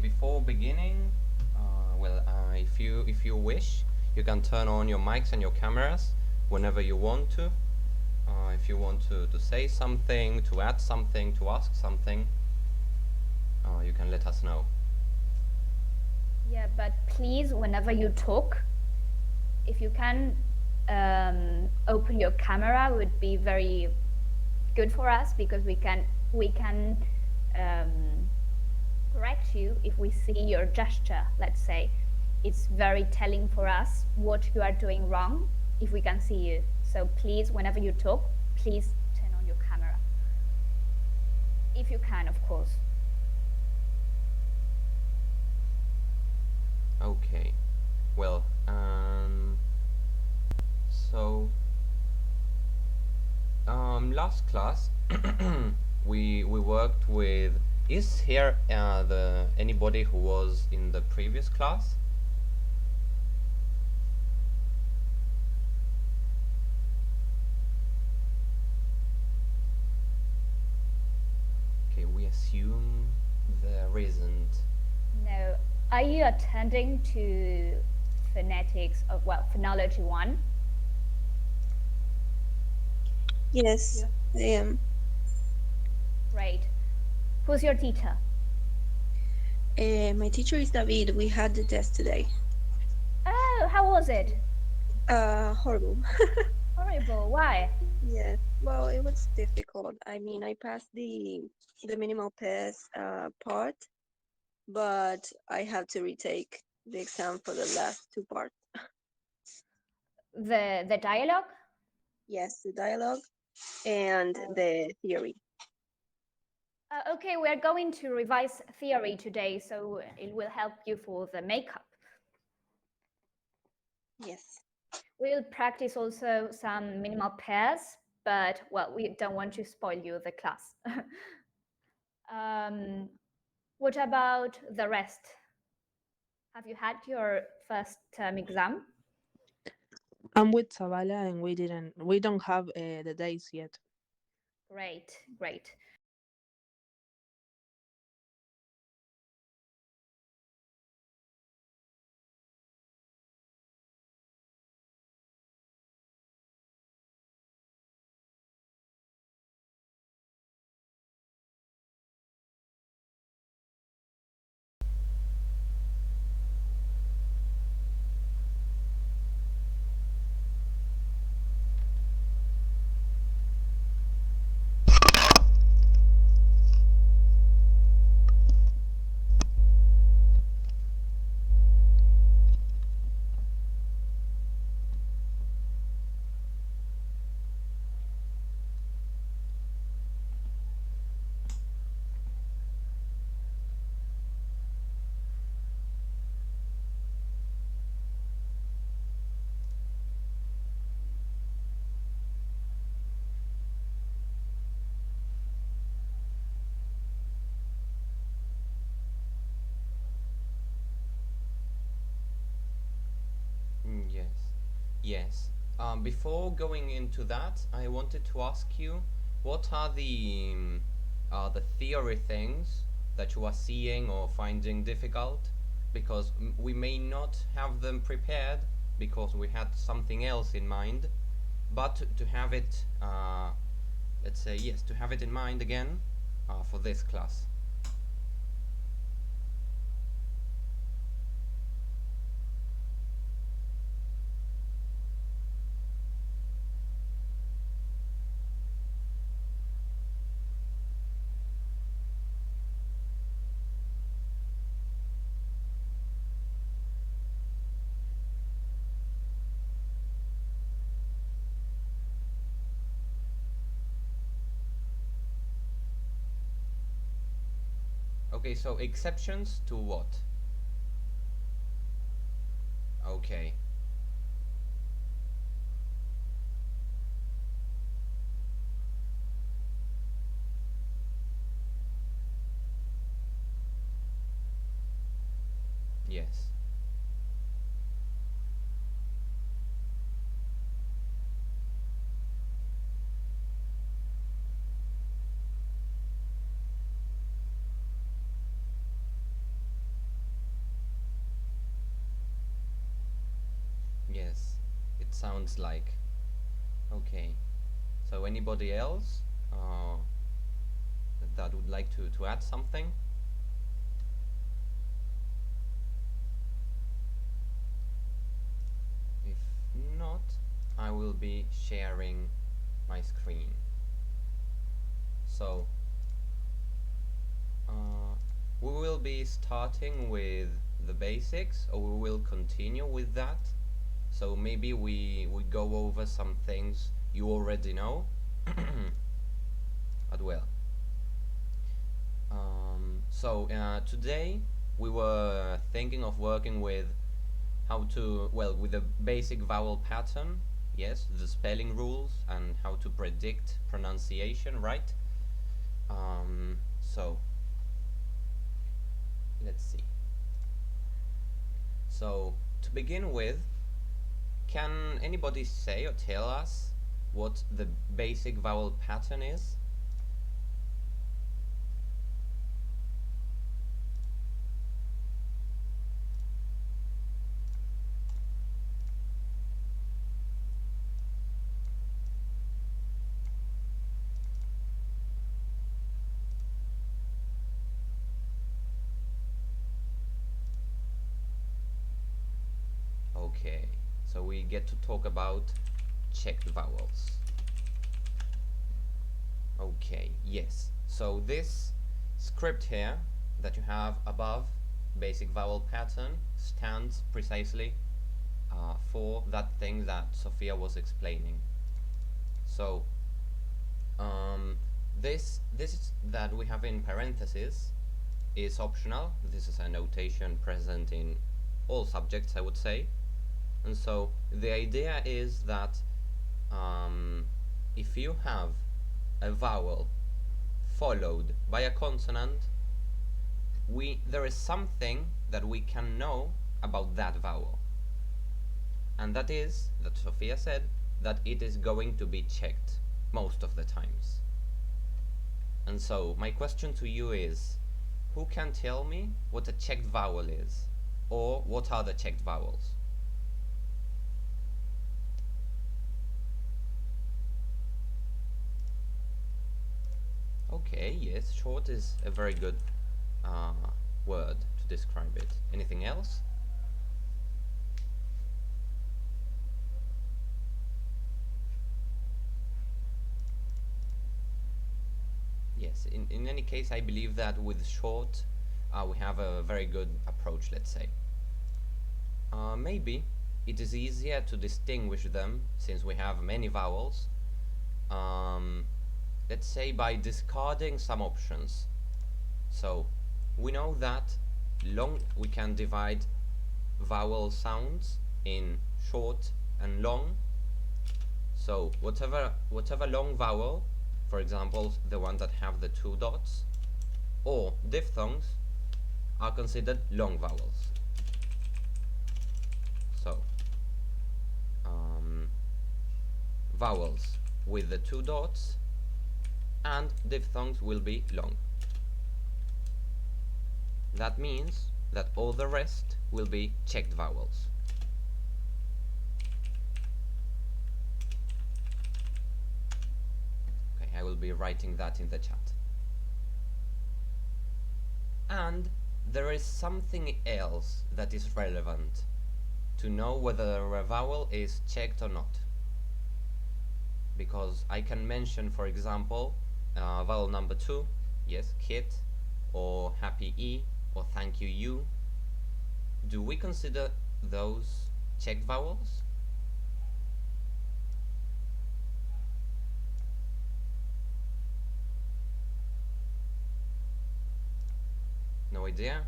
before beginning, if you wish, you can turn on your mics and your cameras whenever you want to. If you want to say something, to add something, to ask something, you can let us know. Yeah, but please, whenever you talk, if you can open your camera, would be very good for us, because we can correct you if we see your gesture. Let's say it's very telling for us what you are doing wrong if we can see you. So please, whenever you talk, please turn on your camera, if you can, of course. Okay. Well, last class we worked with. Is here anybody who was in the previous class? Okay, we assume there isn't. No. Are you attending to phonetics of, well, phonology 1? Yes, I am. Great. Who's your teacher? My teacher is David. We had the test today. Oh, how was it? Horrible. Horrible. Why? Yes. Well, it was difficult. I mean, I passed the minimal test part, but I have to retake the exam for the last two parts. The dialogue? Yes, the dialogue and the theory. Okay, we're going to revise theory today, so it will help you for the makeup. Yes. We'll practice also some minimal pairs, but well, we don't want to spoil you the class. What about the rest? Have you had your first term exam? I'm with Zavala and we don't have the days yet. Great, great. Yes, yes. Before going into that, I wanted to ask you, what are the theory things that you are seeing or finding difficult? Because we may not have them prepared because we had something else in mind, but to have it, let's say, yes, to have it in mind again for this class. Okay, so exceptions to what? Okay. Yes. Yes, it sounds like. Okay. So anybody else that would like to add something? If not, I will be sharing my screen. So we will be starting with the basics, or we will continue with that. So maybe we go over some things you already know. But well. Today we were thinking of working with how to, well, with the basic vowel pattern, yes, the spelling rules, and how to predict pronunciation, right? So let's see. So to begin with, can anybody say or tell us what the basic vowel pattern is? Okay, so we get to talk about checked vowels. Okay, yes. So this script here that you have above, basic vowel pattern, stands precisely for that thing that Sophia was explaining. So this that we have in parentheses is optional. This is a notation present in all subjects, I would say. And so the idea is that if you have a vowel followed by a consonant, there is something that we can know about that vowel. And that is, that Sophia said, that it is going to be checked most of the times. And so my question to you is, who can tell me what a checked vowel is? Or what are the checked vowels? Okay, yes, short is a very good word to describe it. Anything else? Yes, in any case, I believe that with short, we have a very good approach, let's say. Maybe it is easier to distinguish them, since we have many vowels, let's say by discarding some options. So we know that we can divide vowel sounds in short and long. So whatever long vowel, for example the one that have the 2 dots, or diphthongs, are considered long vowels. So vowels with the 2 dots and diphthongs will be long. That means that all the rest will be checked vowels. Okay, I will be writing that in the chat. And there is something else that is relevant to know whether a vowel is checked or not. Because I can mention, for example, vowel number 2, yes, kit, or happy E, or thank you, you. Do we consider those checked vowels? No idea?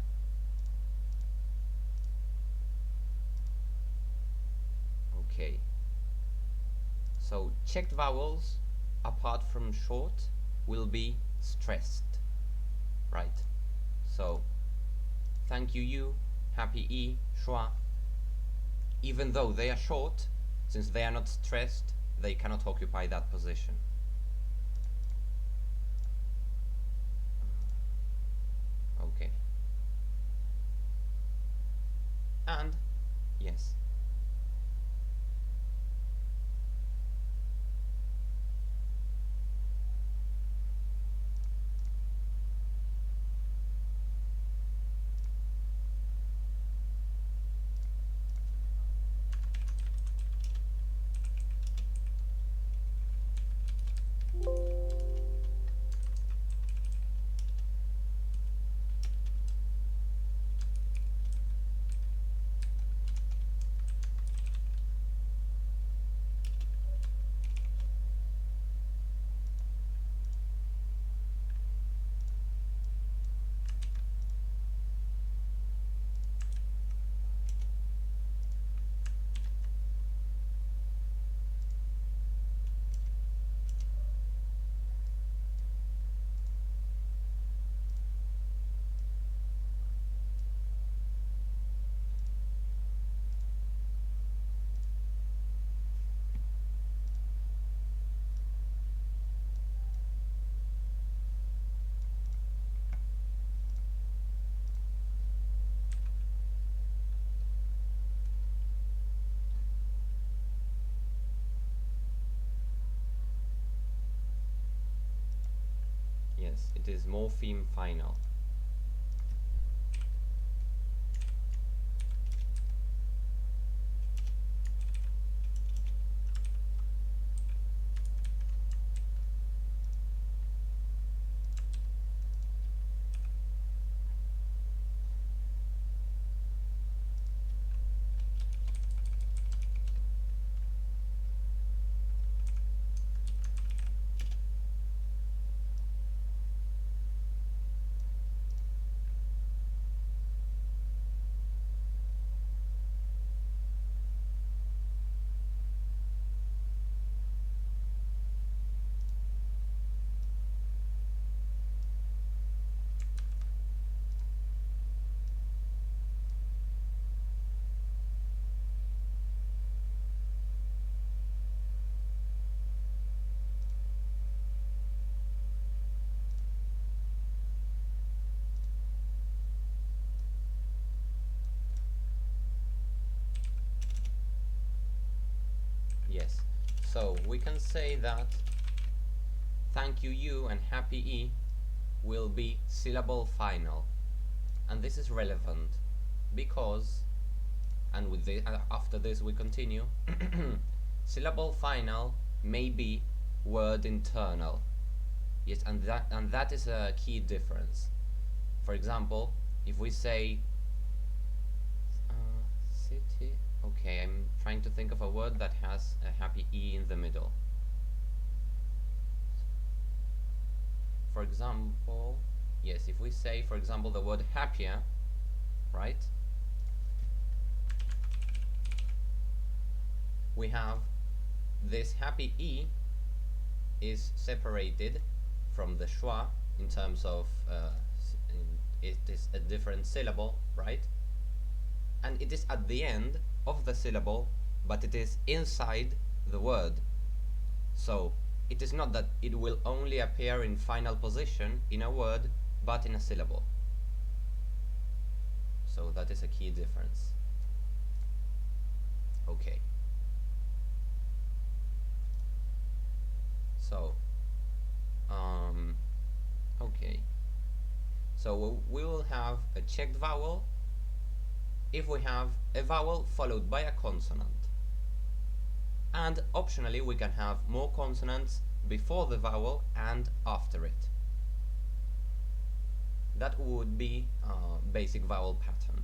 Okay. So checked vowels, apart from short, will be stressed, right? So thank you, you, happy E, schwa. Even though they are short, since they are not stressed, they cannot occupy that position. Okay. And yes. Yes, it is morpheme final. Yes, so we can say that thank you U and happy E will be syllable final. And this is relevant because, and with the, after this we continue, syllable final may be word internal. Yes, and that is a key difference. For example, if we say city, okay, I'm trying to think of a word that has a happy E in the middle. For example, yes, if we say, for example, the word happier, right? We have this happy E is separated from the schwa in terms of it is a different syllable, right? And it is at the end of the syllable, but it is inside the word. So it is not that it will only appear in final position in a word, but in a syllable. So that is a key difference. Okay. So, okay. So we will have a checked vowel if we have a vowel followed by a consonant. And optionally we can have more consonants before the vowel and after it. That would be a basic vowel pattern.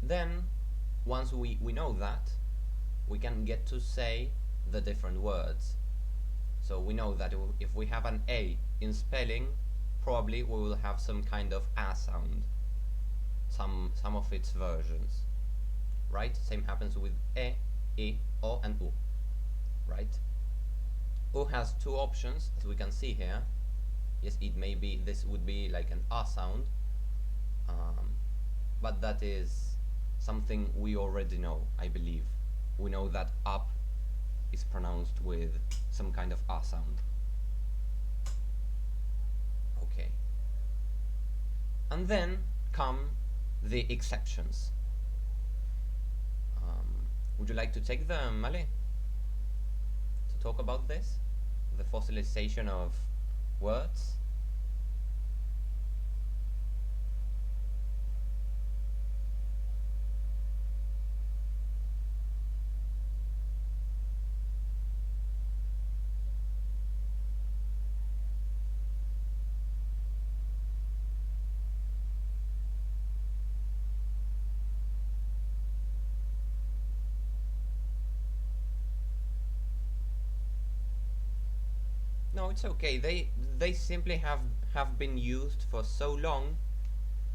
Then, once we know that, we can get to say the different words. So we know that if we have an A in spelling, probably we will have some kind of A sound, some of its versions, right? Same happens with E, O, and U, right? U has two options, as we can see here. Yes, it may be, this would be like an A sound, but that is something we already know, I believe. We know that up is pronounced with some kind of A sound. Okay. And then come the exceptions. Would you like to take them, Mali? To talk about this? The fossilization of words? No, it's okay. They simply have been used for so long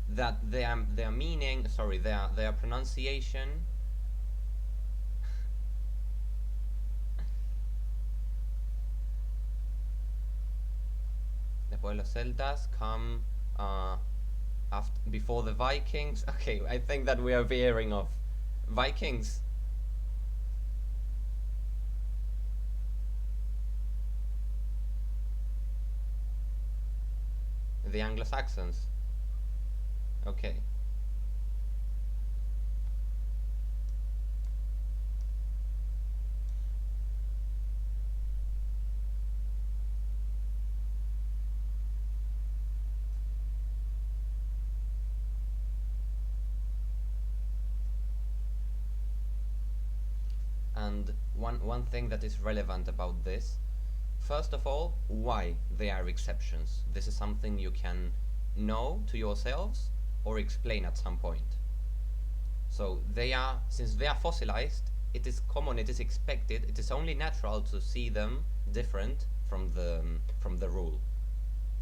that their meaning, sorry, their pronunciation después los celtas come before the Vikings. Okay, I think that we are veering off. Vikings. The Anglo-Saxons. Okay. And one thing that is relevant about this, first of all, why they are exceptions. This is something you can know to yourselves or explain at some point. So since they are fossilized, it is common, it is expected, it is only natural to see them different from the rule.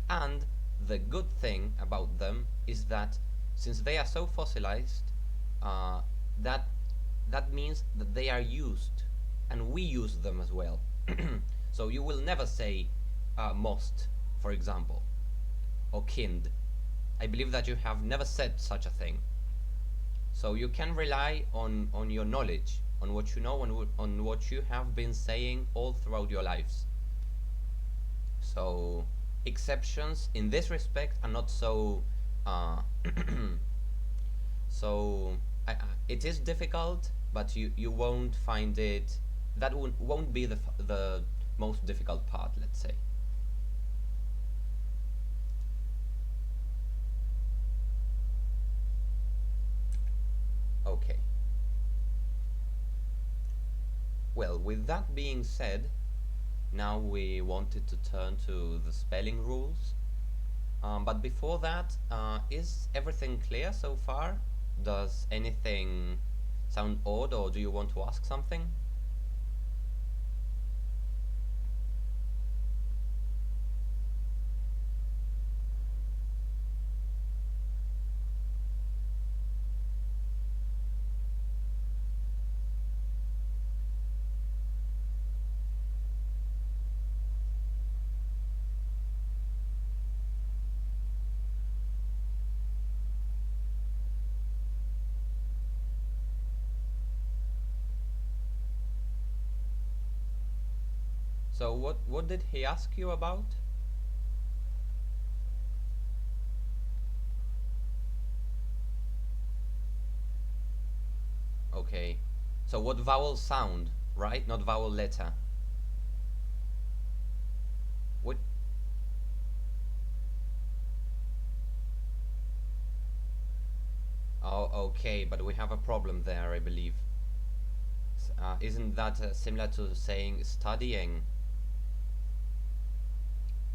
And the good thing about them is that since they are so fossilized, that means that they are used, and we use them as well. So you will never say most, for example, or kind. I believe that you have never said such a thing. So you can rely on your knowledge, on what you know, on what you have been saying all throughout your lives. So exceptions in this respect are not so so it is difficult, but you won't find it, that won't be the most difficult part, let's say. Okay. Well, with that being said, now we wanted to turn to the spelling rules. But before that, is everything clear so far? Does anything sound odd, or do you want to ask something? So what did he ask you about? Okay. So what vowel sound, right? Not vowel letter. What? Oh, okay, but we have a problem there, I believe. Isn't that similar to saying studying?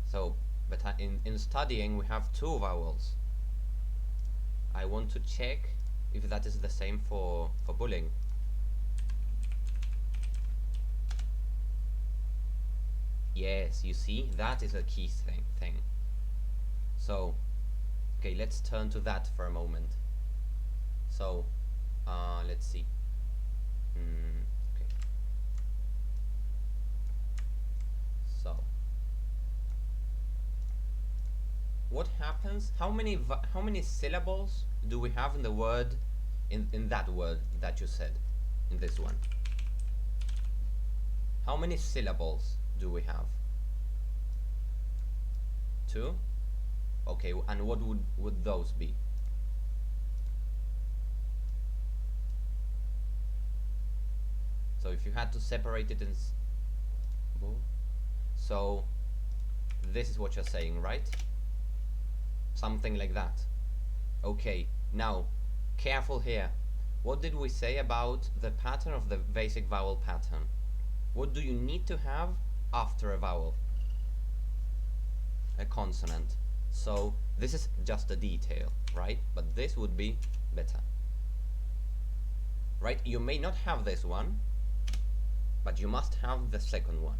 So, but in studying we have two vowels. I want to check if that is the same for bullying. Yes, you see, that is a key thing. So, okay, let's turn to that for a moment. So, let's see. Okay. So, what happens? How many syllables do we have in the word, in that word that you said, in this one? How many syllables do we have? 2? Okay, and what would those be? So if you had to separate it in so this is what you're saying, right? Something like that. Okay, now careful here. What did we say about the pattern of the basic vowel pattern? What do you need to have after a vowel? A consonant. So this is just a detail, right? But this would be better, right? You may not have this one, but you must have the second one.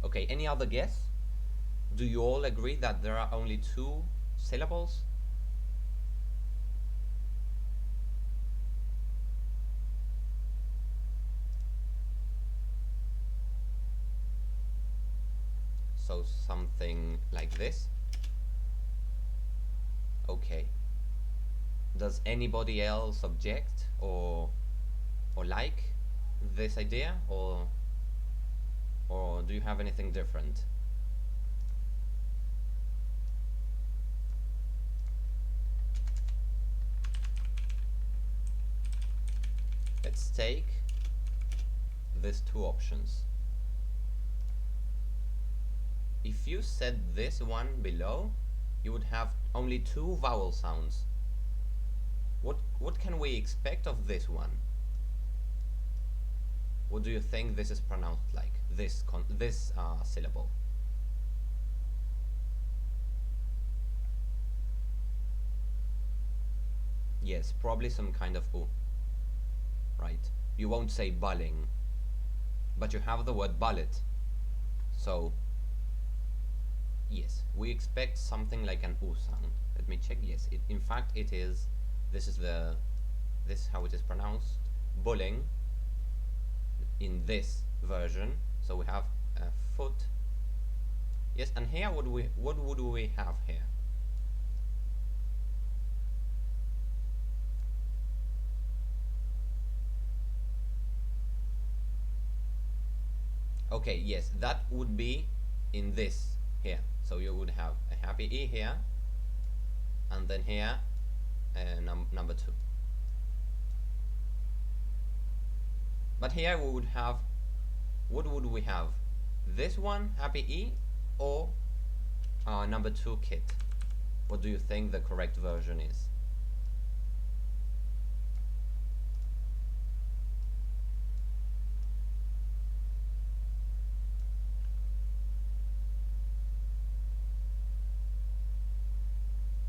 Okay, any other guess? Do you all agree that there are only 2 syllables? So something like this. Okay. Does anybody else object or like this idea, or do you have anything different? Let's take these 2 options. If you said this one below, you would have only 2 vowel sounds. What can we expect of this one? What do you think this is pronounced like? This syllable. Yes, probably some kind of U, right? You won't say bulling, but you have the word bullet. So, yes, we expect something like an U sound. Let me check. Yes, in fact it is. This is how it is pronounced. Bulling in this version. So we have a foot. Yes, and here what would we have here? Okay, yes, that would be in this here. So you would have a happy E here, and then here number 2. But here we would have, what would we have? This one, happy E, or number 2, kit? What do you think the correct version is?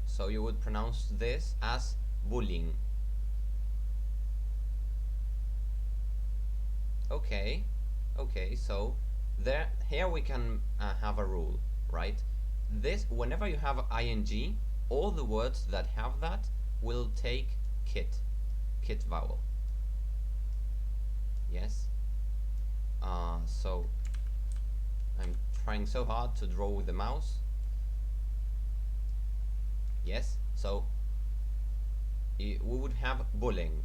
So you would pronounce this as bullying. Okay, so here we can have a rule, right? This, whenever you have ing, all the words that have that will take kit vowel. Yes. So I'm trying so hard to draw with the mouse. Yes, so we would have bullying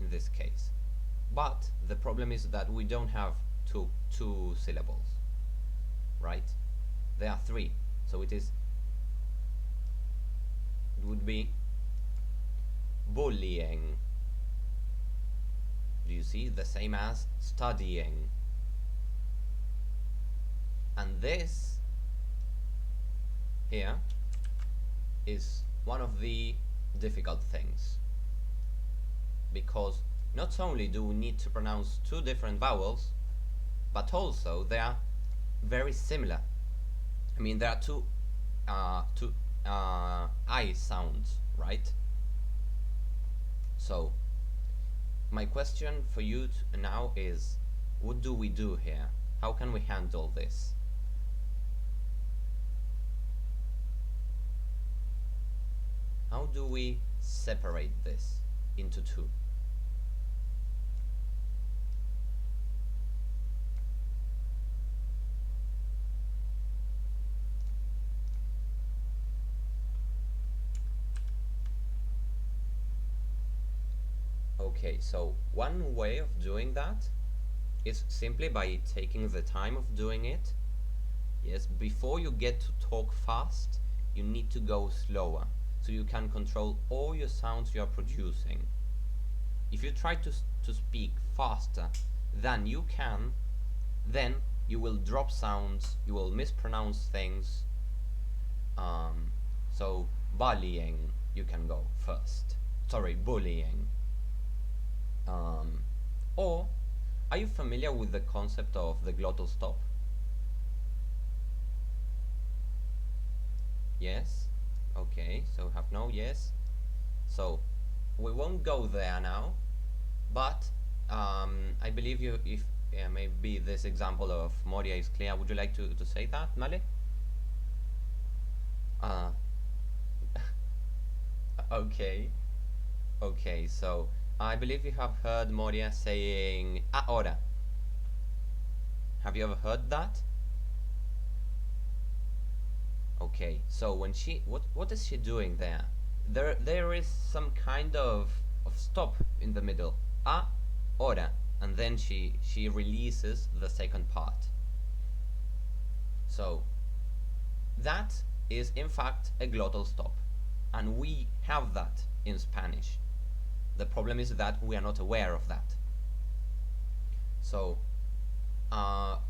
in this case. But the problem is that we don't have two syllables, right? There are 3, so it would be bullying. Do you see? The same as studying. And this here is one of the difficult things, because not only do we need to pronounce 2 different vowels, but also they are very similar. I mean, there are two I sounds, right? So my question for you now is, what do we do here? How can we handle this? How do we separate this into 2? Okay, so one way of doing that is simply by taking the time of doing it. Yes, before you get to talk fast, you need to go slower, so you can control all your sounds you are producing. If you try to speak faster than you can, then you will drop sounds, you will mispronounce things. So bullying, you can go first. Sorry, bullying. Or, are you familiar with the concept of the glottal stop? Yes? Okay, so have no, yes. So, we won't go there now, but I believe you, if maybe this example of Moria is clear, would you like to say that, Male? Okay. Okay, so I believe you have heard Moria saying ahora. Have you ever heard that? Okay, so when she, what is she doing there? There is some kind of stop in the middle. Ahora, and then she releases the second part. So that is in fact a glottal stop, and we have that in Spanish. The problem is that we are not aware of that. So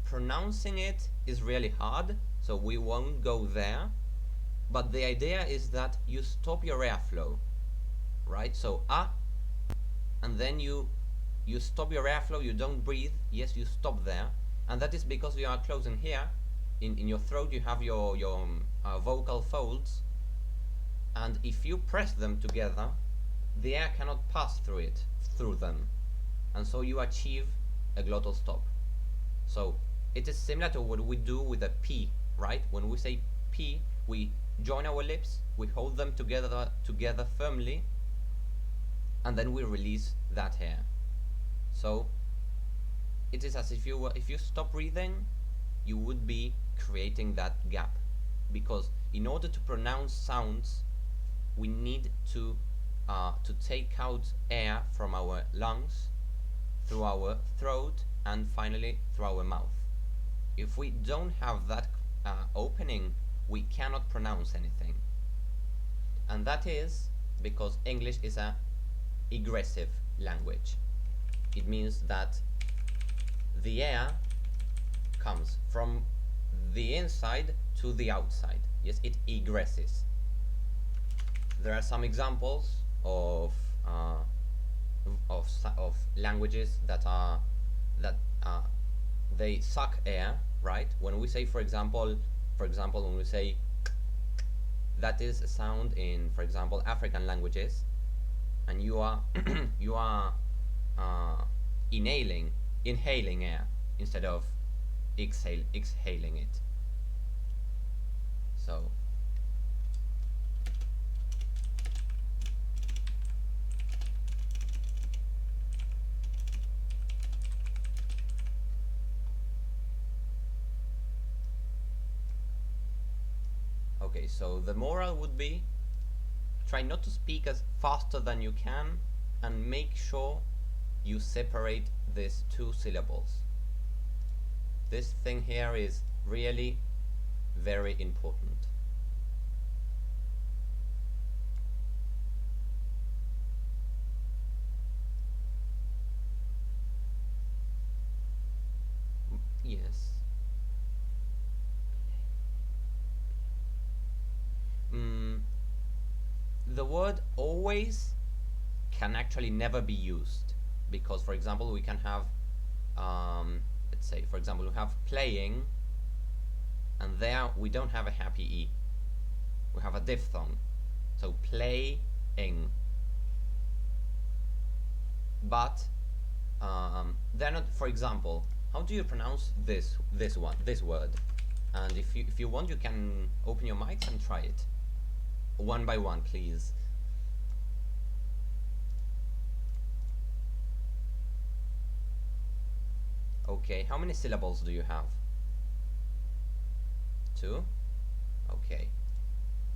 pronouncing it is really hard, so we won't go there. But the idea is that you stop your airflow, right? So and then you you stop your airflow, you don't breathe. Yes, you stop there, and that is because you are closing here. In your throat, you have your vocal folds, and if you press them together, the air cannot pass through them, and so you achieve a glottal stop. So it is similar to what we do with a P, right? When we say P, we join our lips, we hold them together firmly, and then we release that air. So it is as if you stop breathing, you would be creating that gap, because in order to pronounce sounds, we need to take out air from our lungs, through our throat, and finally through our mouth. If we don't have that opening, we cannot pronounce anything. And that is because English is a egressive language. It means that the air comes from the inside to the outside. Yes, it egresses. There are some examples of languages that they suck air, right? When we say, for example, when we say, that is a sound in, for example, African languages, and you are you are inhaling air instead of exhaling it. So okay, so the moral would be, try not to speak as faster than you can, and make sure you separate these two syllables. This thing here is really very important. Yes. The word always can actually never be used, because, for example, we can have let's say, for example, we have playing, and there we don't have a happy E, we have a diphthong, so playing. But they're not. For example, how do you pronounce this word? And if you want, you can open your mics and try it one by one, please. Okay, how many syllables do you have? 2? Okay.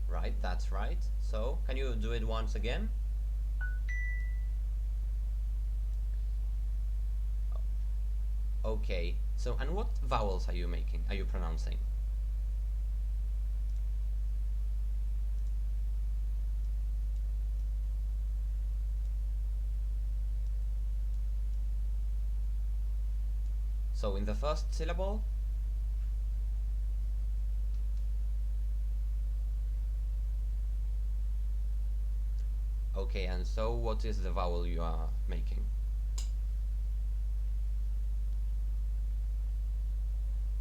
Right, that's right. So, can you do it once again? Okay. So, and what vowels are you pronouncing? So, in the first syllable, okay, and so what is the vowel you are making?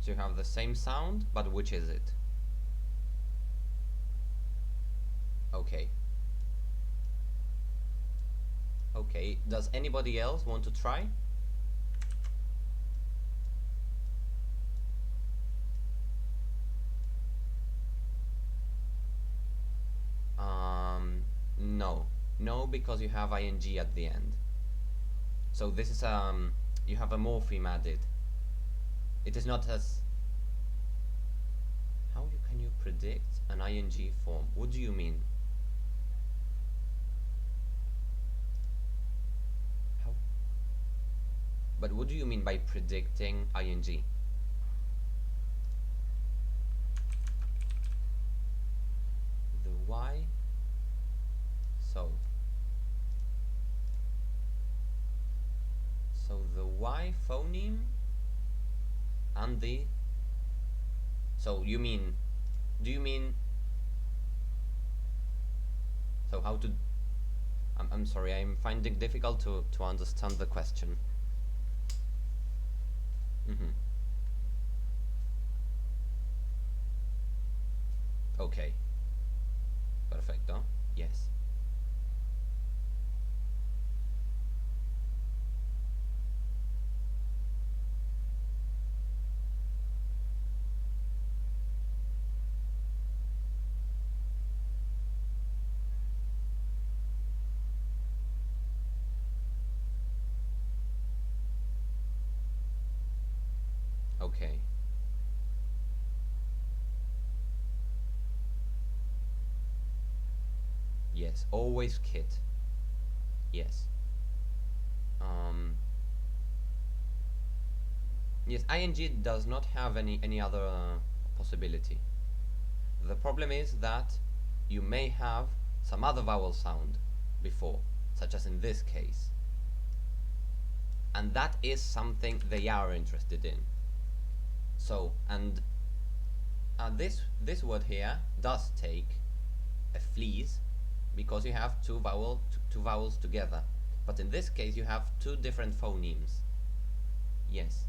So you have the same sound, but which is it? Okay. Okay, does anybody else want to try? No. No, because you have ing at the end. So this is you have a morpheme added. It is not as... How can you predict an ing form? What do you mean? How? But what do you mean by predicting ing? The Y. So the Y phoneme and the... So you mean... Do you mean... So how to... I'm sorry, I'm finding difficult to understand the question. Okay. Perfecto. Yes. Okay. Yes. Always kit. Yes. Um, yes, ing does not have any other possibility. The problem is that you may have some other vowel sound before, such as in this case. And that is something they are interested in. So, and this word here does take a fleas because you have two vowels together. But in this case, you have two different phonemes. Yes.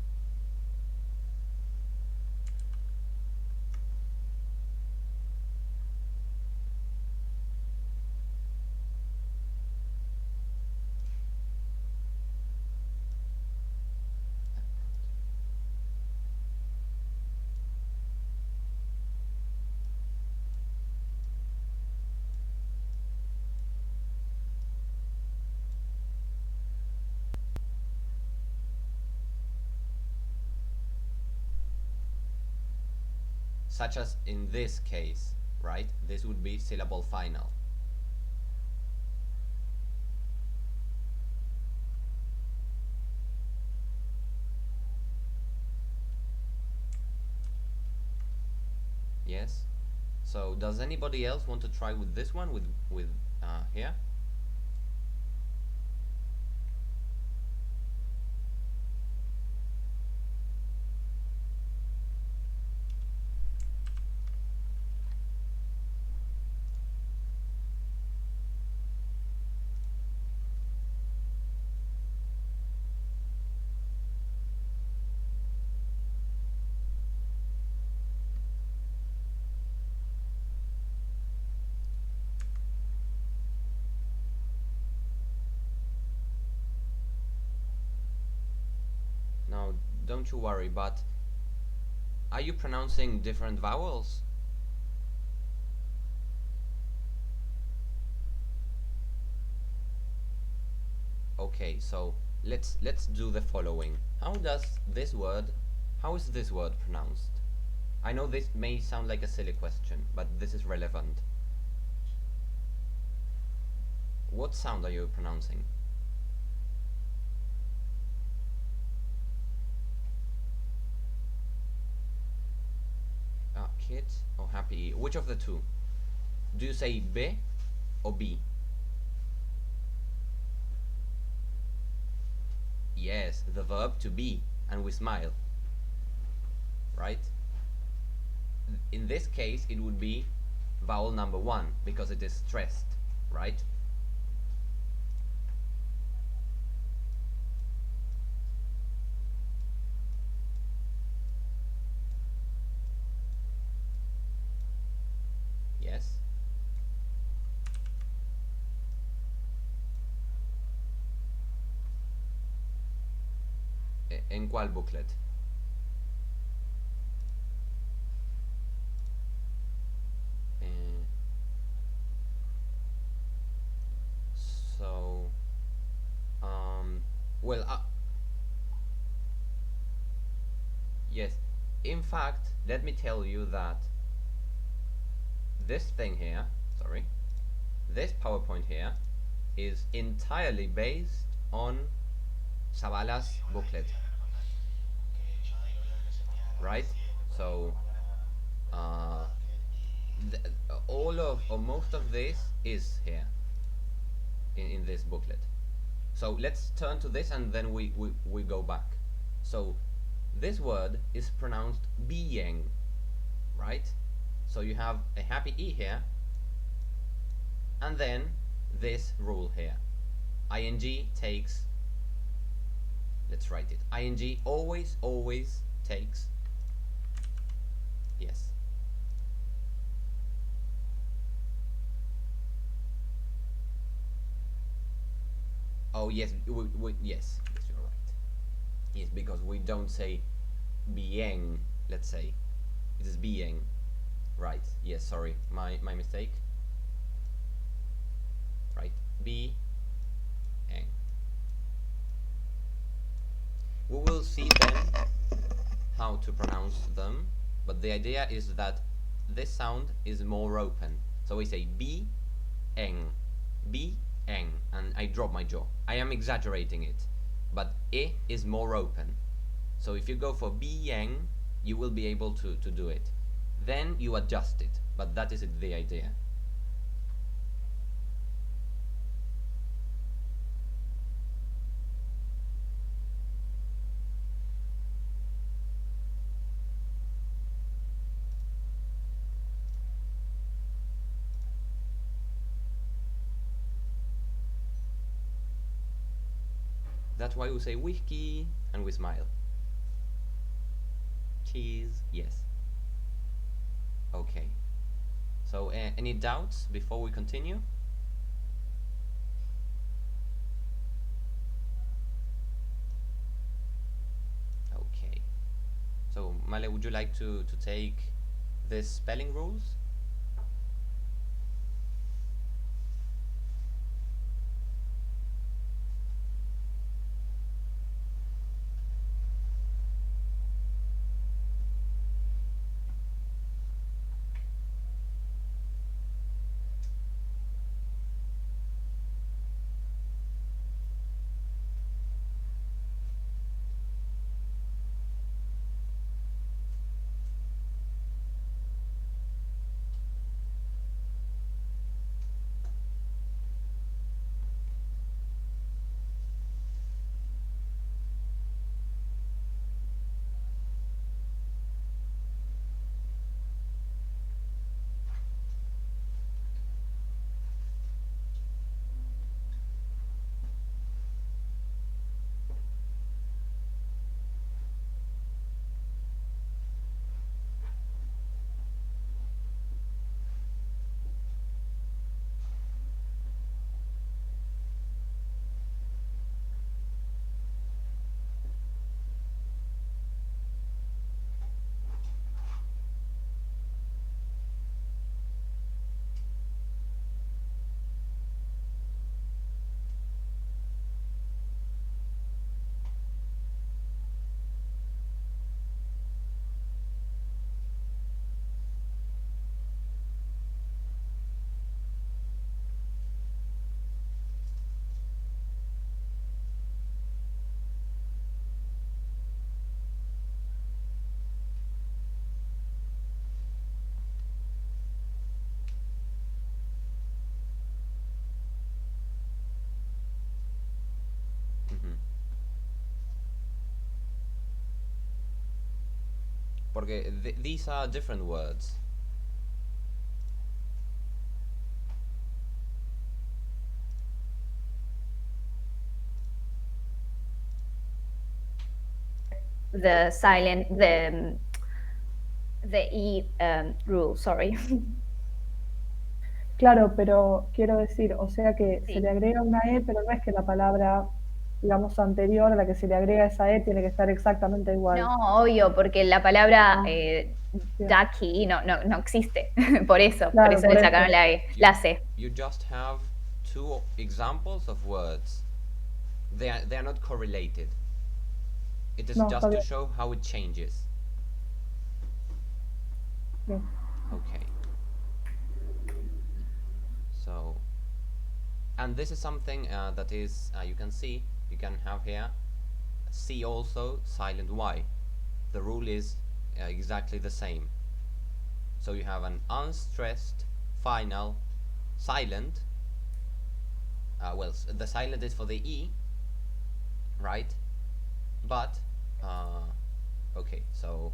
Such as in this case, right? This would be syllable final. Yes. So does anybody else want to try with this one with here? Now, don't you worry, but are you pronouncing different vowels? Okay, so let's do the following. How is this word pronounced? I know this may sound like a silly question, but this is relevant. What sound are you pronouncing? Kit or happy? Which of the two? Do you say B or B? Yes, the verb to be, and we smile. Right? In this case, it would be vowel number 1 because it is stressed, right? Yes. ¿En cuál booklet? So, well, yes. In fact, let me tell you that this thing here, sorry, this PowerPoint here is entirely based on Zavala's booklet, right? So, all of or most of this is here in this booklet. So let's turn to this and then we go back. So this word is pronounced being, right? So you have a happy E here, and then this rule here. ing takes, let's write it, ing always takes, yes, oh yes, yes, you're right, yes, because we don't say bien, let's say, it is bien, right, yes, sorry, my mistake, right, bien. We will see then how to pronounce them, but the idea is that this sound is more open. So we say b, eng, b, eng, and I drop my jaw. I am exaggerating it, but e is more open. So if you go for b, eng, you will be able to do it. Then you adjust it, but that is the idea. That's why we say whiskey and we smile. Cheese, yes. Okay. So any doubts before we continue? Okay. So Male, would you like to take this spelling rules? Ujú. Porque these are different words. The silent, the E rule, sorry. Claro, pero quiero decir, o sea que Sí. se le agrega una E, pero no es que la palabra, digamos, anterior a la que se le agrega esa E tiene que estar exactamente igual. No, obvio, porque la palabra Ah, bien. ducky no existe. Por eso Claro, por le eso. sacaron la E, la C. You just have two examples of words. They are not correlated. It is No, está just to bien. show how it changes. Bien. Okay. So, and this is something that is, you can see, you can have here, C also, silent Y. The rule is exactly the same. So you have an unstressed final silent. Well, the silent is for the E, right? But, okay, so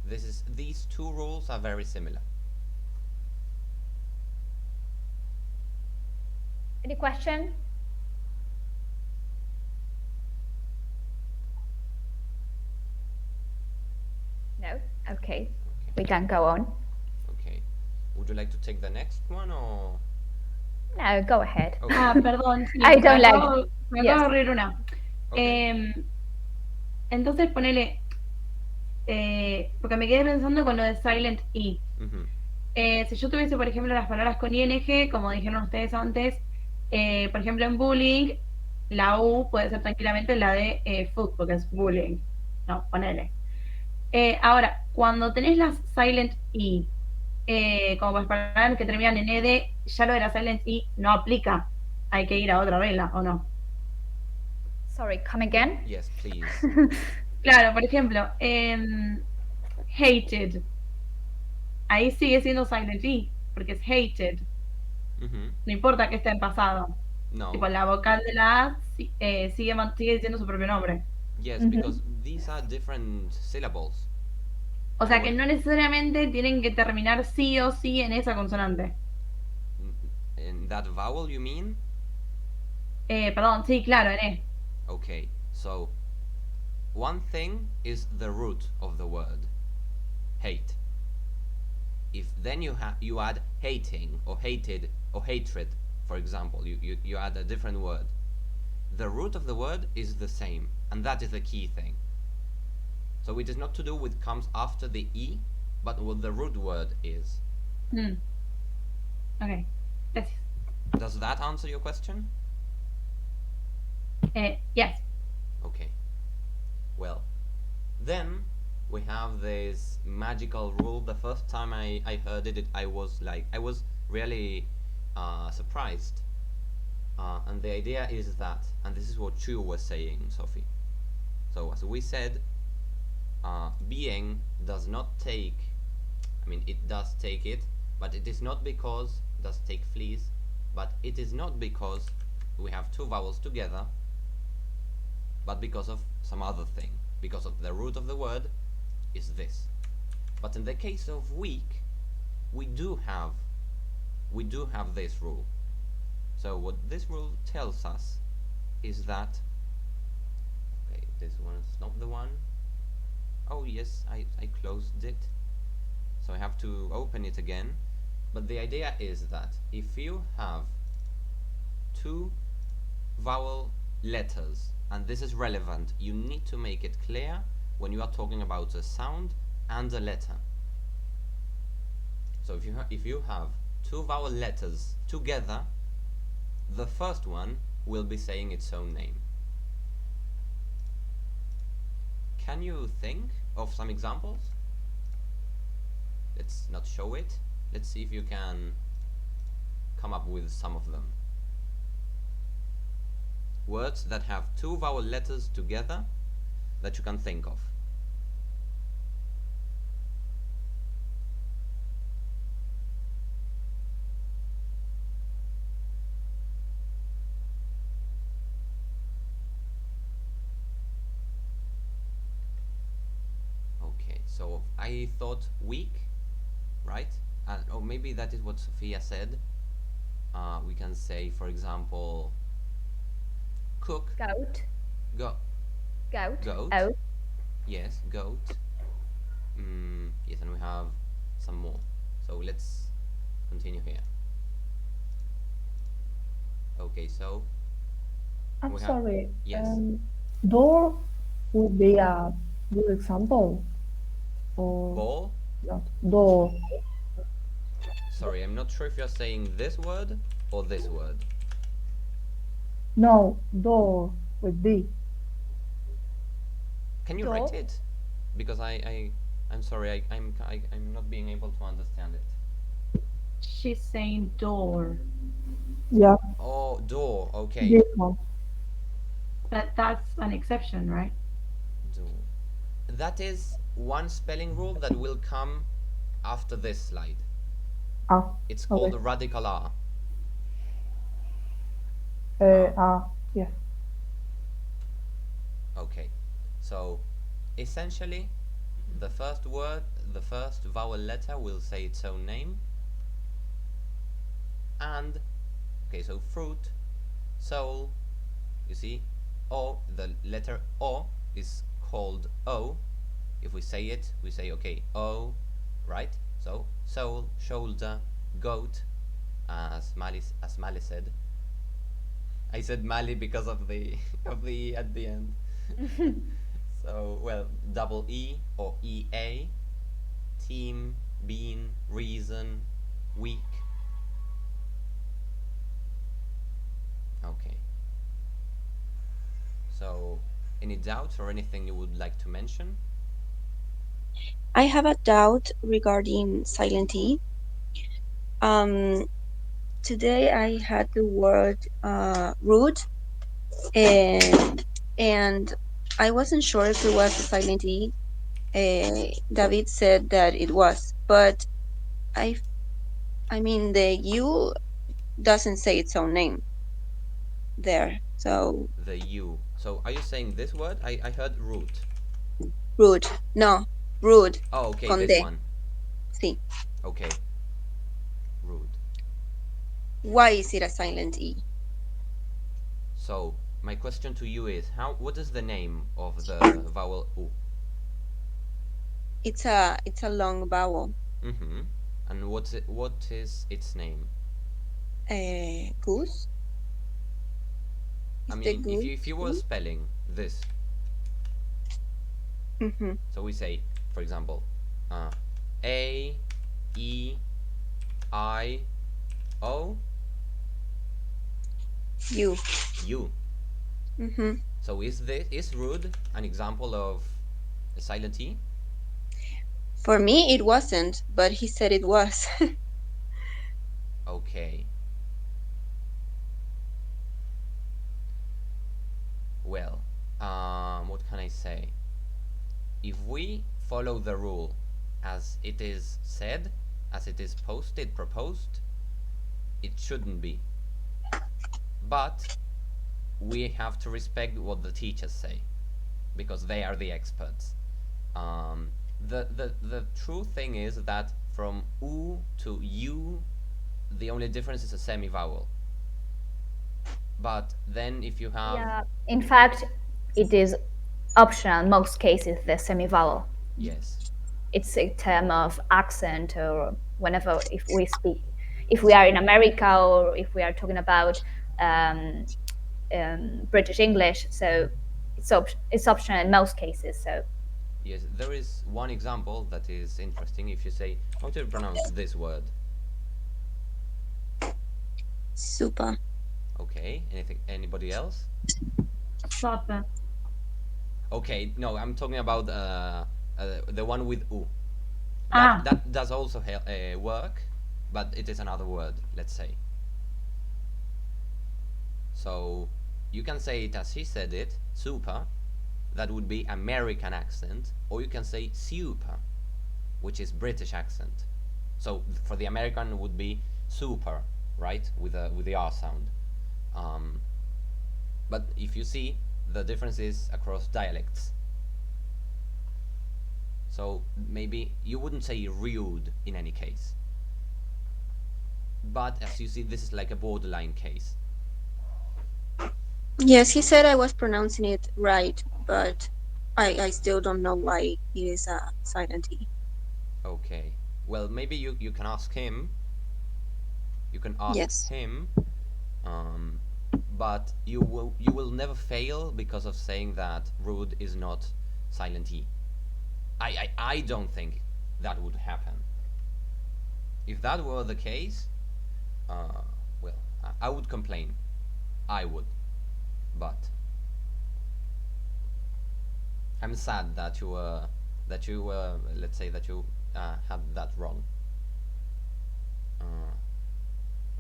these two rules are very similar. Any question? No? Okay. We can go on. Okay. Would you like to take the next one or? No, go ahead. Okay. Ah, perdón, sí, I don't me like. acabo Yes. de abrir una. Okay. Entonces ponele, porque me quedé pensando con lo de silent E. Mhm. Si yo tuviese, por ejemplo, las palabras con ing, como dijeron ustedes antes, por ejemplo, en bullying, la U puede ser tranquilamente la de food, porque es bullying. No, ponele. Ahora, cuando tenés las silent E, como las palabras que terminan en ed, ya lo de la silent E no aplica. Hay que ir a otra regla, ¿o no? Sorry, come again? Yes, please. Claro, por ejemplo, hated. Ahí sigue siendo silent E, porque es hated. Mhm. No importa que esté en pasado. No. Tipo, la vocal de la A sigue diciendo su propio nombre. Yes, Mhm. because these are different syllables. O sea que when- no necesariamente tienen que terminar sí o sí en esa consonante. In that vowel, you mean? Perdón, sí, claro, en E. Okay. So, one thing is the root of the word, hate. If then you add hating or hated or hatred, for example, you add a different word. The root of the word is the same, and that is the key thing. So it is not to do with comes after the E, but what the root word is. Ok, gracias. Does that answer your question? Yes. Okay. Well, then we have this magical rule. The first time I heard it, I was really surprised. And the idea is that, and this is what you were saying, Sophie. So as we said, being does not take, I mean, it does take it, but it is not because, does take fleas, but it is not because we have two vowels together, but because of some other thing, because of the root of the word is this. But in the case of weak, we do have this rule. So what this rule tells us is that, okay, this one is not the one. Oh yes, I closed it, so I have to open it again. But the idea is that if you have two vowel letters, and this is relevant, you need to make it clear when you are talking about a sound and a letter. So if you have two vowel letters together, the first one will be saying its own name. Can you think of some examples? Let's not show it. Let's see if you can come up with some of them. Words that have two vowel letters together that you can think of. Okay, so I thought weak, right? Or maybe that is what Sophia said. We can say, for example, cook. Goat. Go. Goat. Goat. Oh. Yes, goat. Yes, and we have some more. So let's continue here. Okay, so I'm we have- sorry. yes. Door would be a good example. Or Ball. not. Door. Sorry, I'm not sure if you're saying this word or this word. No, door with D. Can you Door. write it? Because I'm sorry, I'm not being able to understand it. She's saying door. Yeah, Oh, door. Okay. this one. But that's an exception, right? Door. That is one spelling rule that will come after this slide. Ah, It's called okay. radical R. Yes. Okay. So essentially the first vowel letter will say its own name, and Okay, so fruit, soul, you see, O, the letter O is called O. If we say it, we say, okay, O, right? So, soul, shoulder, goat, as Mali said. I said Mali because of the of the at the end. So, well, double E or EA, team, bean, reason, week. Okay. So, any doubts or anything you would like to mention? I have a doubt regarding silent E. Today I had the word rude, and I wasn't sure if it was a silent E. David said that it was, but I I mean the U doesn't say its own name there. So The U. So, are you saying this word? I heard root. rude. No, rude. Oh, okay, Con this D. one. Sí. Okay, rude. Why is it a silent E? So, my question to you is, what is the name of the vowel U? It's a long vowel. Mm-hmm. And what is its name? Goose. I Is the mean, goose? if you were spelling this, Mm-hmm. so we say, for example, A, E, I, O, U. U. Mm-hmm. So is rude an example of a silent E? For me, it wasn't, but he said it was. Okay. Well, what can I say? If we follow the rule as it is said, as it is proposed, it shouldn't be. But we have to respect what the teachers say because they are the experts. The true thing is that from U to U, the only difference is a semi-vowel. But then if you have... Yeah, in fact, it is optional in most cases, the semi-vowel. Yes. It's a term of accent, or whenever, if we are in America, or if we are talking about British English, so it's optional in most cases. So Yes, there is one example that is interesting. If you say, how to pronounce this word? Super. Okay, anybody else? Sopa. Okay, no, I'm talking about the one with U. Ah. That does also work, but it is another word, let's say. So you can say it as he said it, super. That would be American accent, or you can say super, which is British accent. So for the American it would be super, right, with the R sound. But if you see, the difference is across dialects. So maybe you wouldn't say rude in any case. But as you see, this is like a borderline case. Yes, he said I was pronouncing it right, but I still don't know why it is a silent E. Okay. Well, maybe you can ask him. You can ask Yes. him. But you will never fail because of saying that rude is not silent E. I don't think that would happen. If that were the case, well, I would complain. I would, but I'm sad that you let's say that you had that wrong.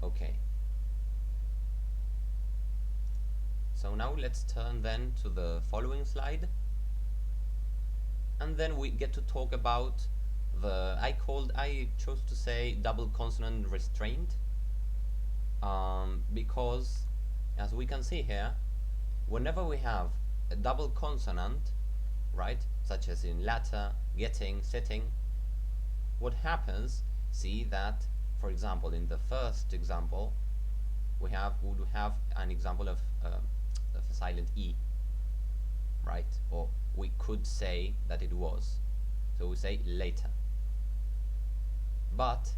Okay. So now let's turn then to the following slide. And then we get to talk about I chose to say double consonant restraint, because as we can see here, whenever we have a double consonant, right, such as in latter, getting, sitting, what happens, see that, for example, in the first example, we would have an example of a silent E, right? Or we could say that it was. So we say later. But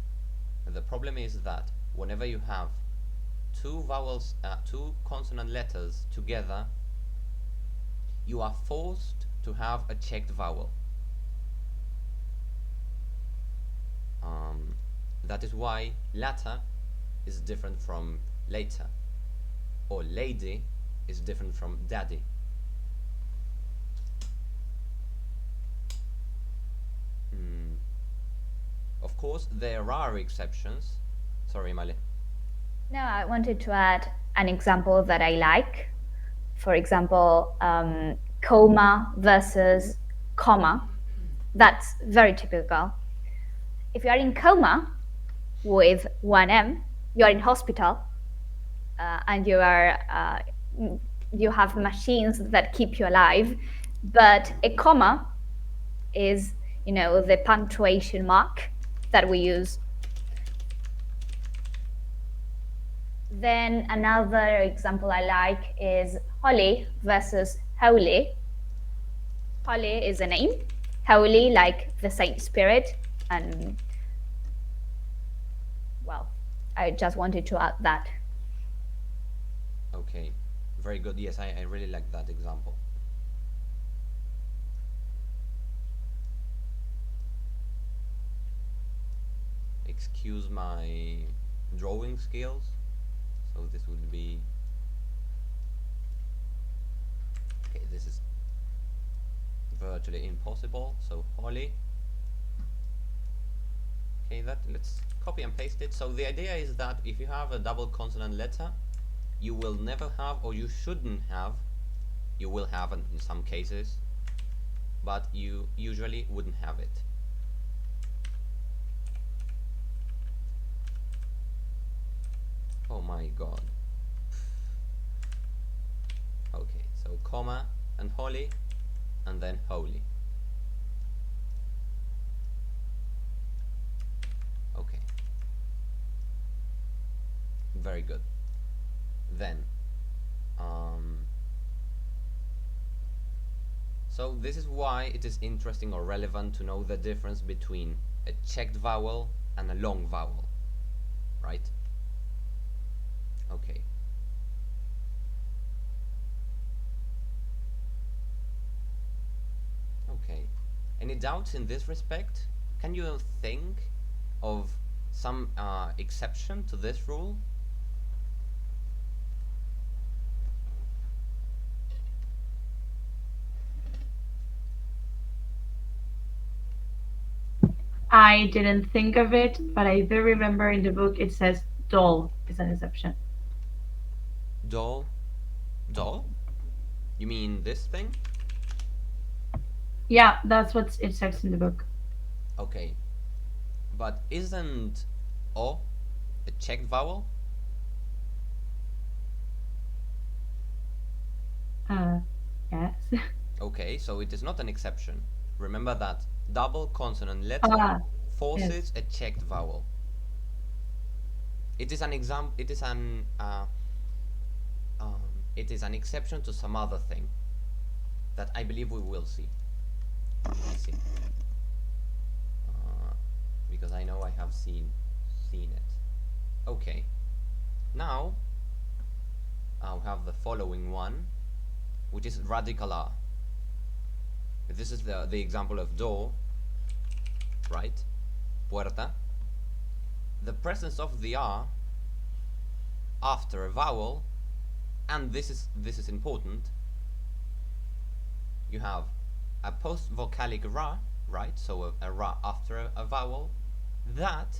the problem is that whenever you have two vowels, two consonant letters together, you are forced to have a checked vowel. That is why latter is different from later, or lady is different from daddy. Of course, there are exceptions. Sorry, Mali. No, I wanted to add an example that I like. For example, coma versus comma. That's very typical. If you are in coma with one M, you are in hospital, and you have machines that keep you alive. But a comma is, the punctuation mark that we use. Then another example I like is holy versus holy. Holy is a name, holy like the Saint Spirit, and well, I just wanted to add that. Okay, very good. Yes, I really like that example. Excuse my drawing skills. So this would be, okay, this is virtually impossible. So holy. Okay, let's copy and paste it. So the idea is that if you have a double consonant letter, you will never have, or you shouldn't have, you will have in some cases, but you usually wouldn't have it. Oh my god. Okay, so comma and holy, and then holy. Okay. Very good. Then, so this is why it is interesting or relevant to know the difference between a checked vowel and a long vowel, right? Okay. Okay. Any doubts in this respect? Can you think of some exception to this rule? I didn't think of it, but I do remember in the book it says doll is an exception. Doll? Doll? You mean this thing? Yeah, that's what it says in the book. Okay. But isn't O a checked vowel? Yes. Okay, so it is not an exception. Remember that double consonant letter forces a checked vowel. It is an it is an exception to some other thing that I believe we will see. See. Because I know I have seen it. Okay. Now I'll have the following one, which is radical R. This is the example of door, right? Puerta. The presence of the R after a vowel, and this is important. You have a post-vocalic ra, right? So a ra after a vowel that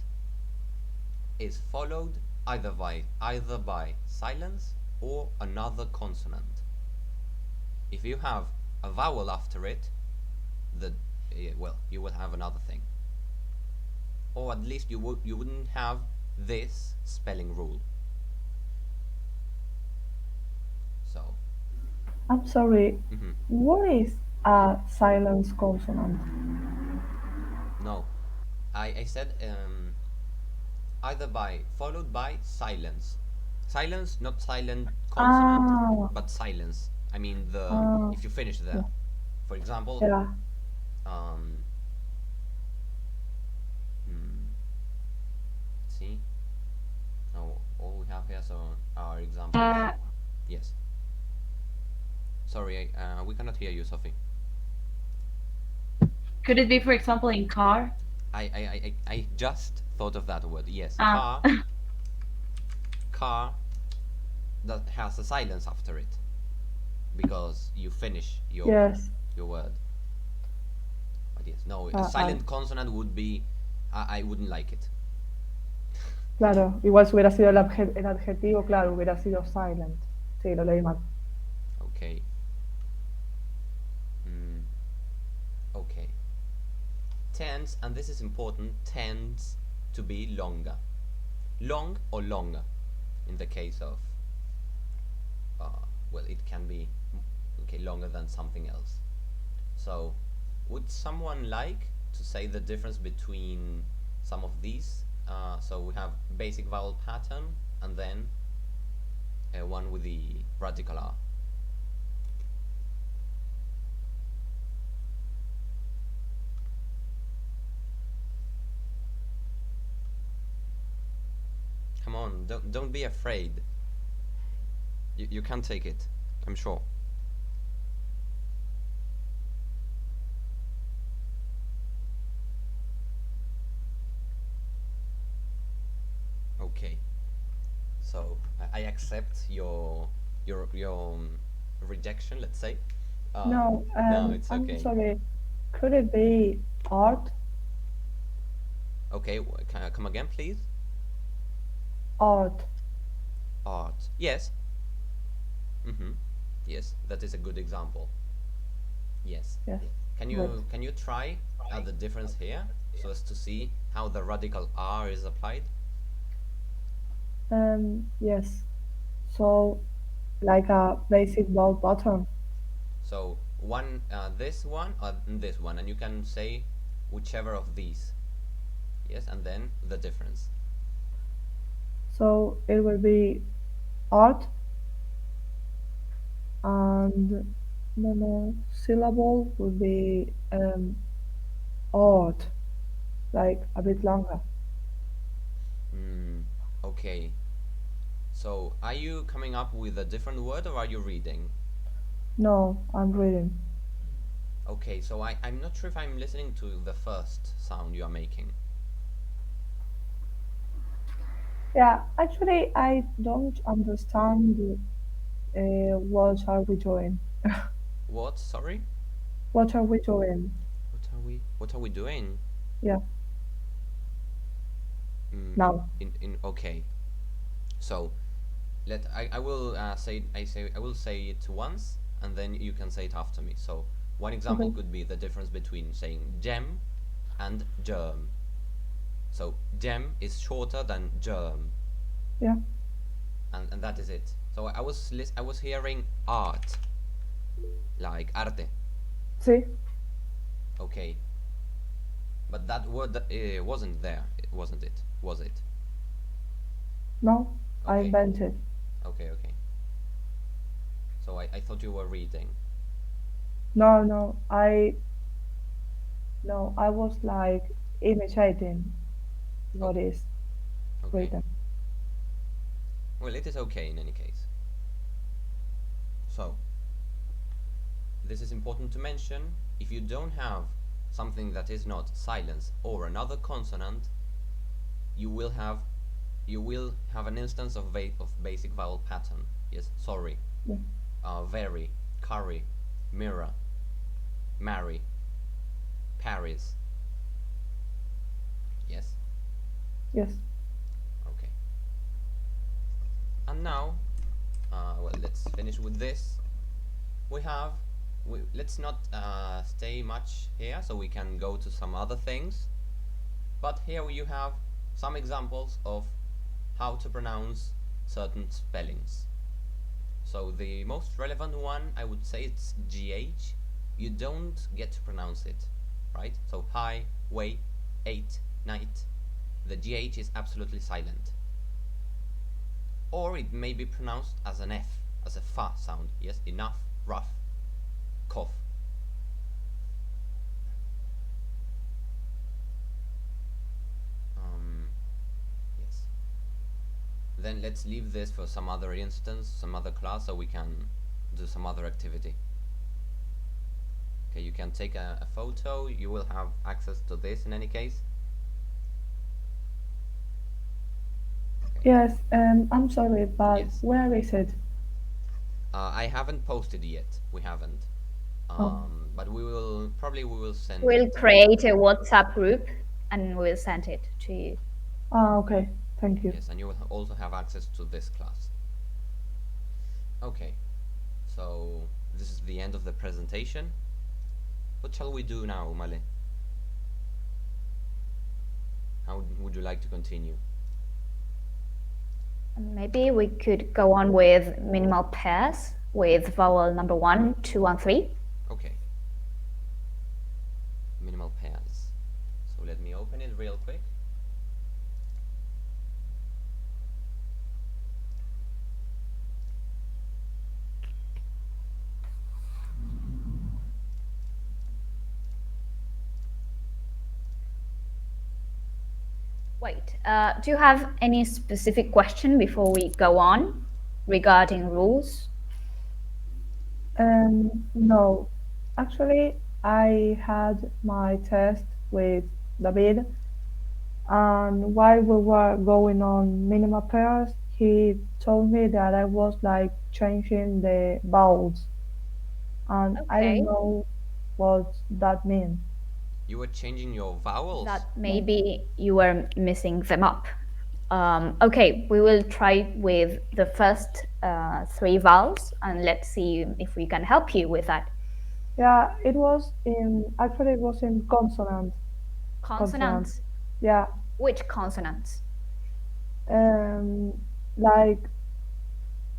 is followed either by silence or another consonant. If you have a vowel after it, you will have another thing, or at least you wouldn't have this spelling rule. So I'm sorry. What is a silence consonant? no, I said either followed by silence. Silence, not silent consonant, Ah, but silence. I mean ah, if you finish there. yeah, For example, yeah. um, see, no, all we have here so are examples. Yes. Sorry, we cannot hear you, Sophie. Could it be, for example, in car? I just thought of that word. Yes, Ah. car that has a silence after it because you finish Yes. your word. But yes, no, a I, silent consonant would be. I wouldn't like it. claro, igual si hubiera sido el adjetivo, claro, hubiera sido silent. Sí, lo leí mal. Okay. Okay. Tends, and this is important, tends to be longer. Long or longer in the case of, well, it can be longer than something else. So, would someone like to say the difference between some of these? So we have basic vowel pattern and then one with the radical R. Come on, don't be afraid. You can take it, I'm sure. Okay. So I accept your rejection, let's say. No, No, it's I'm okay. sorry. Could it be art? Okay, can I come again, please? Art. Art. Yes. Yes, that is a good example. Yes. Yes. Can you try the difference here so as to see how the radical R is applied? Yes. So, like a basic vowel pattern. So one, this one, and this one, and you can say whichever of these. Yes, and then the difference. So it will be art and monosyllable would be odd, like a bit longer. Okay. So are you coming up with a different word or are you reading? No, I'm reading. Okay, so I'm not sure if I'm listening to the first sound you are making. Yeah, actually, I don't understand what are we doing. What? Sorry? What are we doing? What are we doing? Yeah, Mm, now. in okay. So I will I will say it once and then you can say it after me. So one example Okay. could be the difference between saying gem and germ. So gem is shorter than germ, Yeah. and that is it. So I was hearing art, like arte. See? Okay, but that word wasn't there, wasn't it? Was it? No, I Okay, invented. okay. So I thought you were reading. No, no, I was like imitating Oh, what is okay. written. Well, it is okay in any case. So this is important to mention. If you don't have something that is not silence or another consonant, you will have an instance of basic vowel pattern. Yes, sorry, Yeah. very, curry, mirror, marry, Paris. Yes. Yes. Okay. And now, well, let's finish with this. Let's not stay much here, so we can go to some other things. But here you have some examples of how to pronounce certain spellings. So the most relevant one, I would say it's GH. You don't get to pronounce it, right? So high, way, 8, night. The GH is absolutely silent. or it may be pronounced as an F, as a fa sound. Yes, enough, rough, cough. Yes. Then let's leave this for some other instance, some other class, so we can do some other activity. Okay, you can take a photo. You will have access to this in any case. Yes, I'm sorry, but Yes. where is it? I haven't posted yet. We haven't. But we will send We'll it. create a WhatsApp group and we'll send it to you. Okay, thank you. Yes, and you will also have access to this class. Okay, so this is the end of the presentation. What shall we do now, Male? How would you like to continue? Maybe we could go on with minimal pairs with vowel number 1, 2, and 3. Okay. Minimal pairs. So let me open it real quick. Wait, do you have any specific question before we go on regarding rules? No, actually, I had my test with David, and while we were going on minimal pairs, he told me that I was like changing the vowels, and I Okay, don't know what that means. You were changing your vowels. that maybe you were mixing them up. Okay, we will try with the first 3 vowels and let's see if we can help you with that. Yeah, it was in actually it was in consonant. Consonants. Yeah, Which consonants? um, like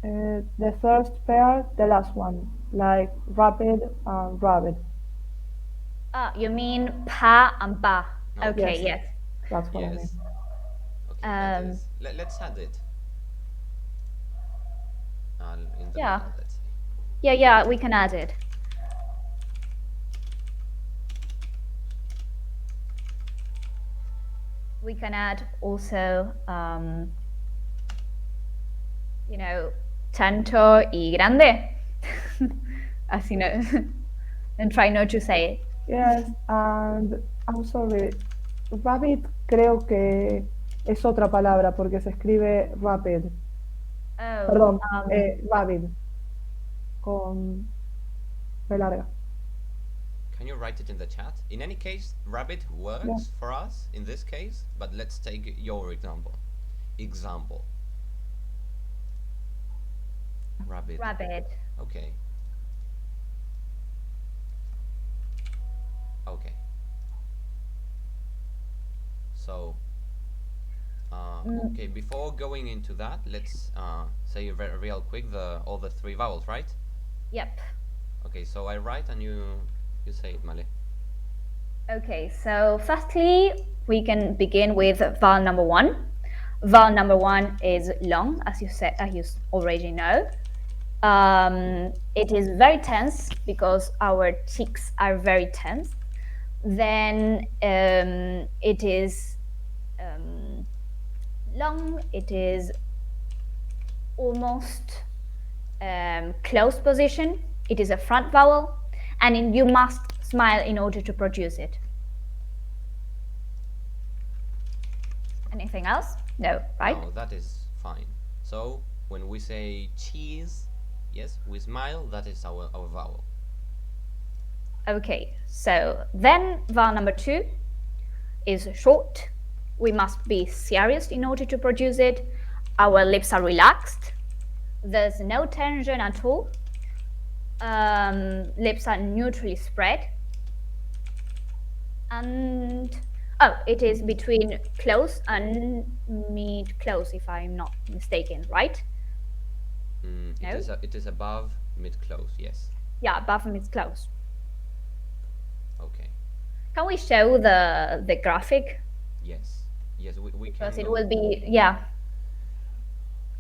the first pair, the last one, like rapid and rabbit. You mean pa and ba. No. Okay, Yes. yes. That's what I mean. Yes. Okay, that is. Let's add it. In the Yeah. middle, let's say. Yeah, we can add it. We can add also, tanto y grande. As you know, and try not to say it. Yes, and I'm sorry. Rabbit creo que es otra palabra porque se escribe rapid. Oh, Perdón, rabbit con B larga. Can you write it in the chat? In any case, rabbit works Yeah. for us in this case, but let's take your example. Rabbit. rabbit. Okay. Okay. So, okay, before going into that, let's say real quick all the 3 vowels, right? Yep. Okay, so I write and you say it, Male. Okay, so firstly, we can begin with vowel number 1. Vowel number 1 is long, as you already know. It is very tense because our cheeks are very tense. Then it is long. It is almost closed position. It is a front vowel, and you must smile in order to produce it. Anything else? No, right? No, that is fine. So when we say cheese, yes, we smile. That is our vowel. Okay, so then vowel number 2 is short. We must be serious in order to produce it. Our lips are relaxed. There's no tension at all. Lips are neutrally spread. And it is between close and mid-close, if I'm not mistaken, right? No? It is above mid-close, yes. Yeah, above mid-close. Okay. Can we show the graphic? Yes. Yes, we can. Because it will be, yeah.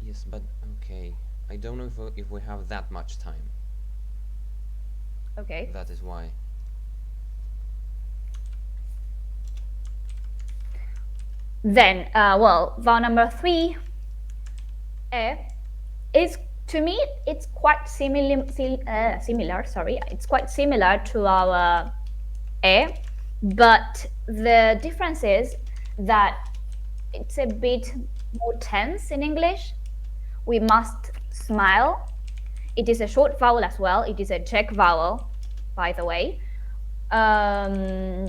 Yes, but okay. I don't know if we have that much time. Okay. That is why. Then, well, vowel number 3, is, to me, it's quite similar. Sorry, it's quite similar to our but the difference is that it's a bit more tense in English. We must smile. It is a short vowel as well. It is a Czech vowel, by the way. I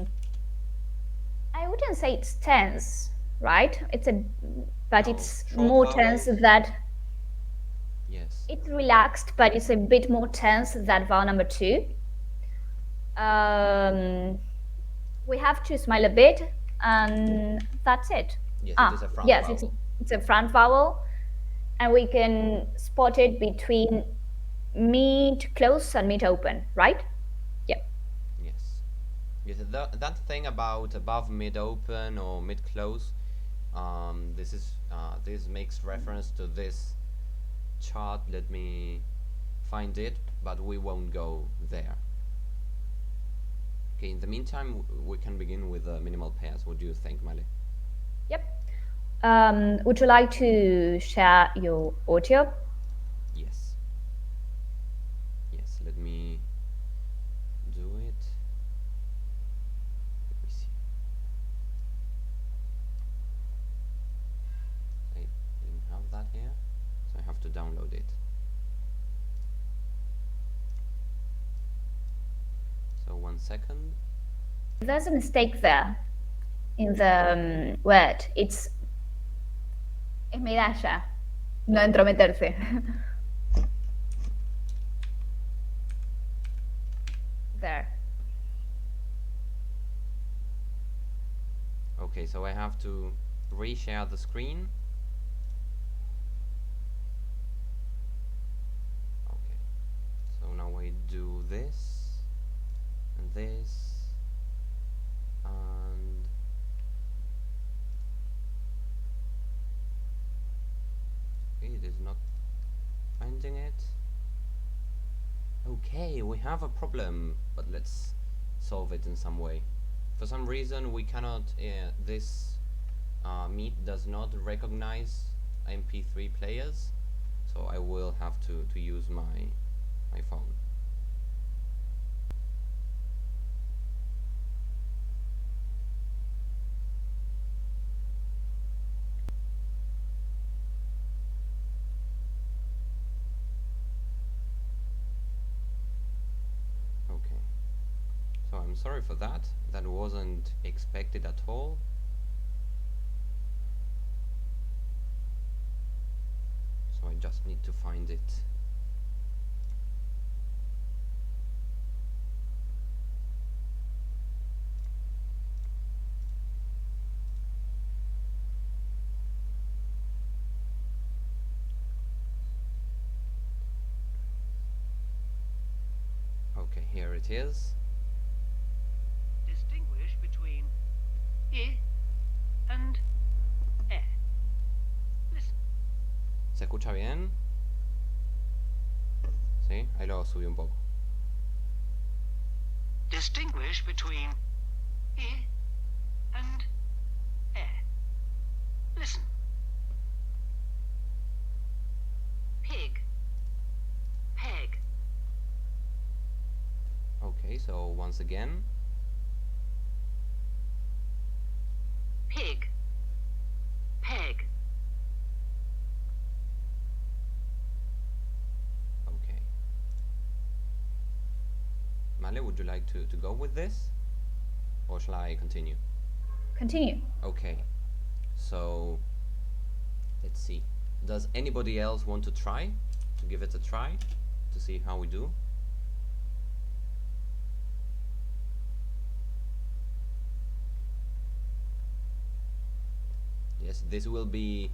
wouldn't say it's tense, right? But No, it's short more tense vowels. that Yes. it's relaxed, but it's a bit more tense than vowel number 2. We have to smile a bit, and that's it. Yes, it is a front Yes, vowel. it's a front vowel, and we can spot it between mid close and mid open, right? Yeah. Yes. Yes, that thing about above mid open or mid close, this makes reference to this chart. Let me find it, but we won't go there. Okay, in the meantime, we can begin with minimal pairs. What do you think, Mali? Yep. Would you like to share your audio? Yes. Yes, let me do it. Let me see. I didn't have that here, so I have to download it. So 1 second. There's a mistake there in the word. It's medalla, no entrometerse. There. Okay, so I have to reshare the screen. Okay, so now I do this and this and it is not finding it. Okay, we have a problem, but let's solve it in some way. For some reason we cannot, this Meet does not recognize MP3 players, so I will have to use my phone. Okay, so I'm sorry for that. That wasn't expected at all. So I just need to find it. Okay, here it is. Distinguish between I and E. Listen. ¿Se escucha bien? Sí, ahí lo subí un poco. Distinguish between I and E. Listen. Pig. Peg. Okay, so once again. Pig. Peg. Okay. Male, would you like to go with this? Or shall I continue? Continue. Okay. So let's see. Does anybody else want to try? To give it a try? To see how we do? Yes, this will be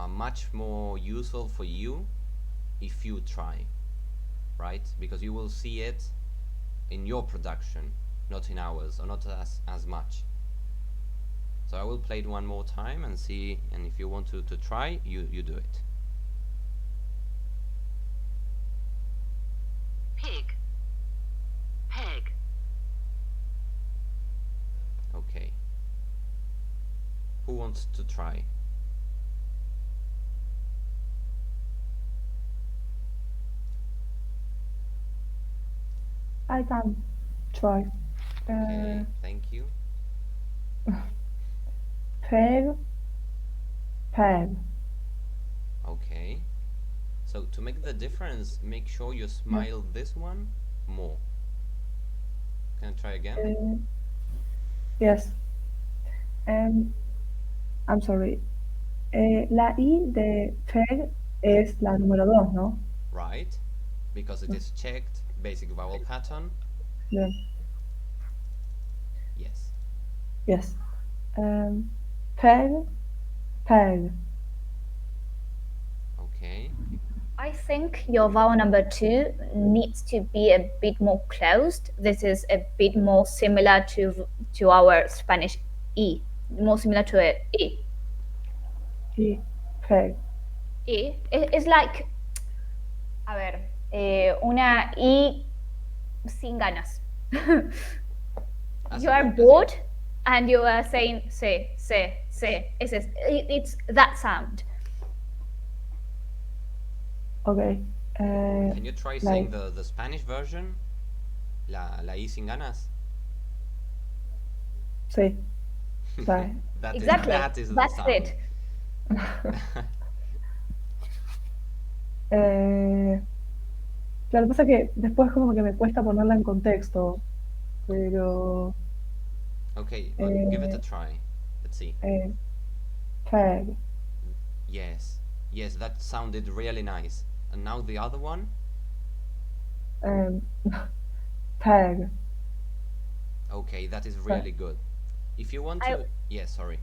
much more useful for you if you try, right? Because you will see it in your production, not in ours, or not as much. So I will play it one more time and see, and if you want to try, you do it. wants to try? I can try. Okay, thank you. Peg, peg. Okay. So to make the difference, make sure you smile this one more. Can I try again? Yes. I'm sorry. La I de peg es la número 2, ¿no? Right. Because it is checked, basic vowel pattern. Bien. Yes. Yes. Peg, peg. Okay. I think your vowel number 2 needs to be a bit more closed. This is a bit more similar to our Spanish E, more similar to a E. Y peg. E. It's like, a ver, una I sin ganas. As You in- are as in- bored and you are saying se, se, se. It's that sound. Okay. Can you try saying Like, the Spanish version? La I sin ganas. sí. Sorry. Exactly. That is the That's sound. it. Claro, pasa que después como que me cuesta ponerla en contexto, pero Okay, but give it a try. Let's see. peg, Yes. Yes, that sounded really nice. And now the other one? um, peg. Okay, that is really good. If you want to... Yeah, sorry.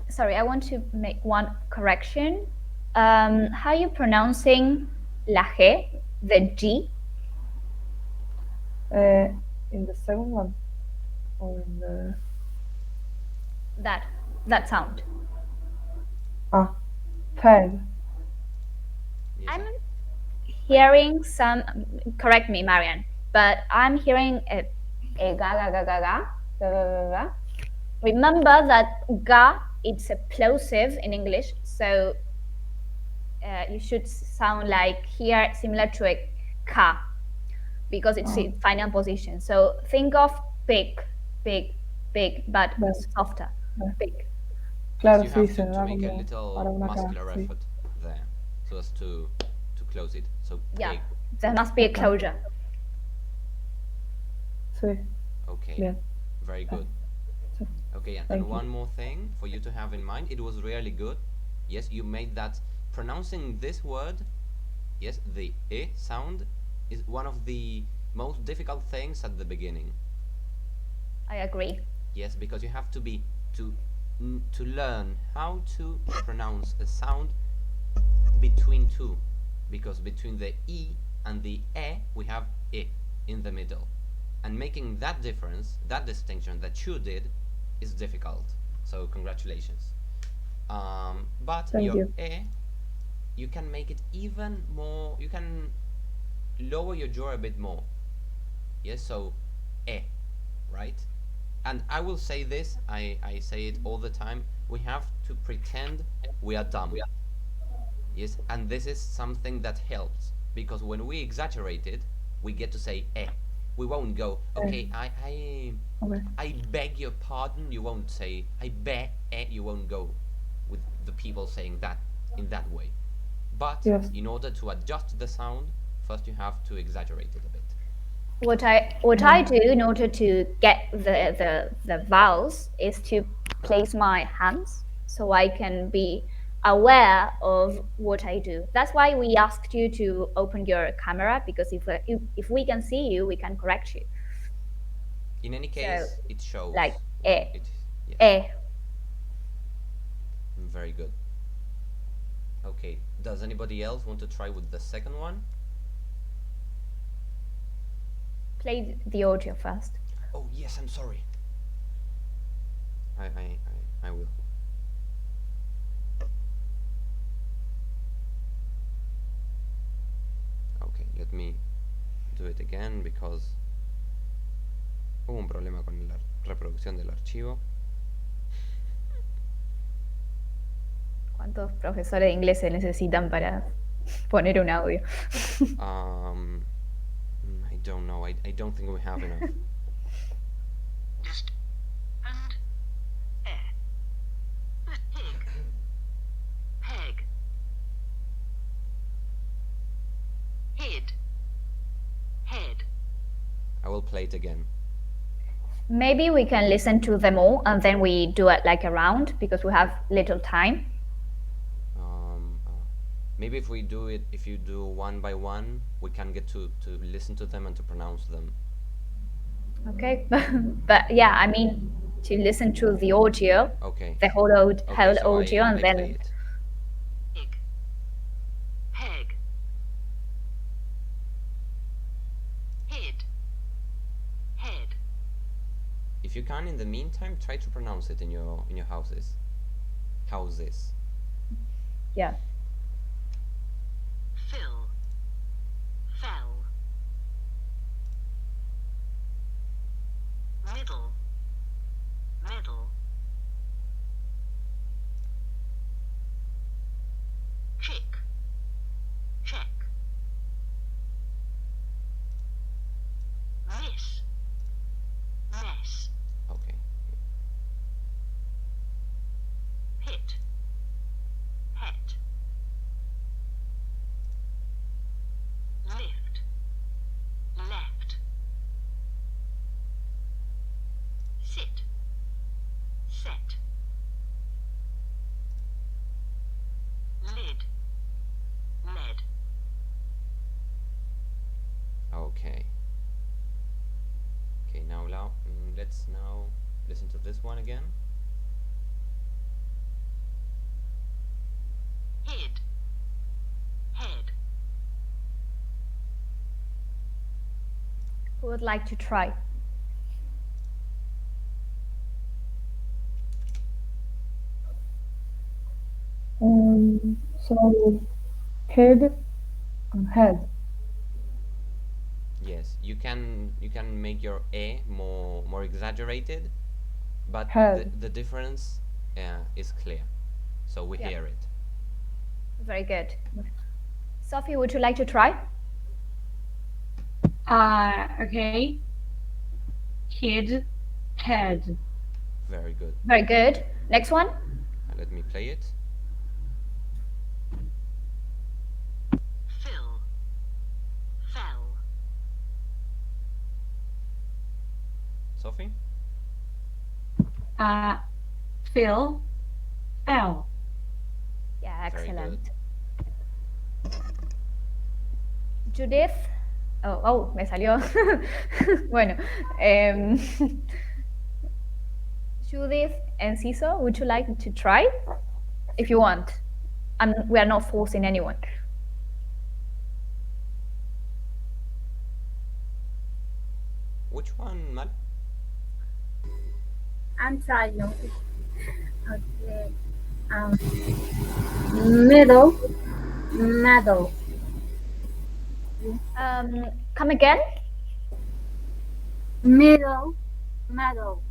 Sorry, I want to make one correction. How are you pronouncing la G, the G? In the second one, or in the That sound. peg. Yes, I'm hearing some. Correct me, Marian, but I'm hearing a ga ga ga ga ga ga ga ga. Remember that ga it's a plosive in English, so you should sound like here similar to a ka because it's in final position. So think of big, big, big, but Vale. softer. Vale. Big. Claro, you sí, have se to da make a como para little una K, muscular sí. effort there, so as to close it. So Yeah, pig. there must be a closure. Sí, Okay. bien. Very good. Sí. Okay, and Thank you. one more thing for you to have in mind. It was really good. Yes, you made that. Pronouncing this word, yes, the I sound is one of the most difficult things at the beginning. I agree. Yes, because you have to be to learn how to pronounce a sound between two, because between the E and the E we have I in the middle, and making that difference, that distinction that you did, is difficult. So congratulations. But Thank your you. E, you can make it even more. You can lower your jaw a bit more. Yes, so E, right? And I will say this, I say it all the time, we have to pretend we are dumb. Yes, and this is something that helps, because when we exaggerate it, we get to say eh. We won't go, okay, Okay. I beg your pardon, you won't say I beg eh, you won't go with the people saying that in that way. But Yes. in order to adjust the sound, first you have to exaggerate it a bit. What I do in order to get the vowels is to place my hands so I can be aware of what I do. That's why we asked you to open your camera, because if we can see you, we can correct you. In any case, it shows. Like eh, It, yes. eh. Very good. Okay, does anybody else want to try with the second one? Play the audio first. Oh yes, I'm sorry. I will. Okay, let me do it again because hubo un problema con la reproducción del archivo. ¿Cuántos profesores de inglés se necesitan para poner un audio? I don't know. I don't think we have enough. Just and air. Pig. Peg. Hid. Head. I will play it again. Maybe we can listen to them all and then we do it like a round because we have little time. Maybe if you do one by one, we can get to listen to them and to pronounce them. Okay, but yeah, I mean to listen to the audio, Okay. the whole Okay, so audio, and I then play it. Pig. Peg. Hid. Head. If you can, in the meantime, try to pronounce it in your houses. Houses. yeah. Fill. Fell. Middle. Middle. Chick. Check. Miss. Mess. Okay. Hit. Het. Lift. Left. Sit. Set. Lid. Lead. Okay. Okay, let's now listen to this one again. Hid. Head. Who would like to try? So head and head. Yes, you can make your e more exaggerated, but Head. the difference is clear, so we Yeah. hear it. Very good. Sophie, would you like to try? Okay. Kid. Head. Very good. Very good. Next one. Let me play it. Fill. Fell. Sophie? Fill. Fell. Yeah, Very excellent. good. Judith. Oh, me salió. Bueno. Judith and Ciso, would you like to try? If you want. We are not forcing anyone. Which one, Mal? I'm trying. Okay. Middle. Middle. Come again? Middle. Middle.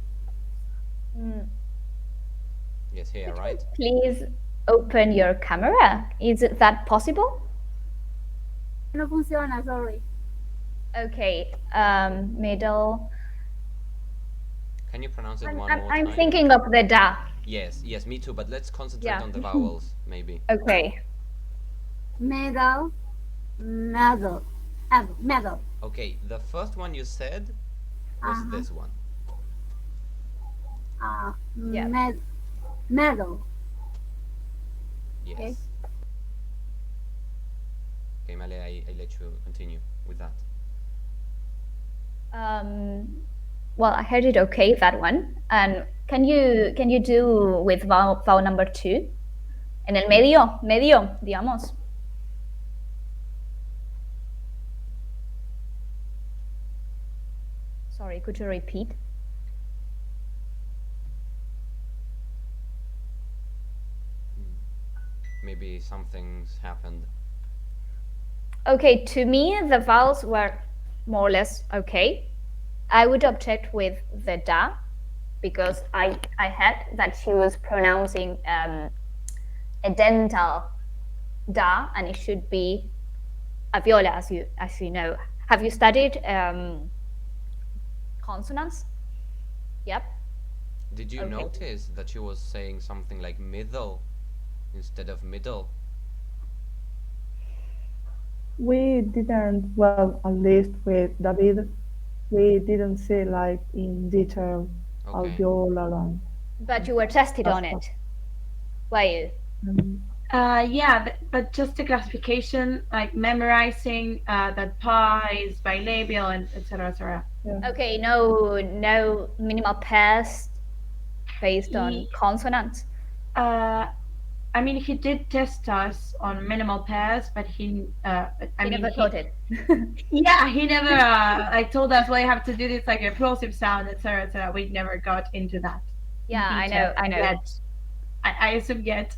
Yes, here, right? Please open your camera. Is that possible? No funciona, sorry. Okay. Middle. Can you pronounce it one more I'm time? thinking of the da. Yes, me too, but let's concentrate Yeah. on the vowels, maybe. Okay. Middle. Middle. Middle. Okay, the first one you said was this one. Yeah. Middle. Yes. Okay, Male, I let you continue with that. Well, I heard it okay, that one. And can you do with vowel number 2? En el medio, digamos. Sorry, could you repeat? Maybe something's happened. Okay, to me, the vowels were more or less okay. I would object with the da, because I had that she was pronouncing a dental da, and it should be a viola, as you know. Have you studied consonants? Yep. Did you Okay. notice that she was saying something like middle instead of middle? We didn't, well, at least with David, we didn't see like in detail Okay. alveolar and But you were tested that on stuff. it, were you? Um, Yeah, but just the classification, like memorizing that pa is bilabial and etc. etc. yeah. Okay, no minimal pairs based on consonants. I mean, he did test us on minimal pairs, but He never taught it. yeah, he never like told us, well, you have to do this like a plosive sound, etc., etc. We never got into that. in Yeah, detail I know. Yet, I assume yet.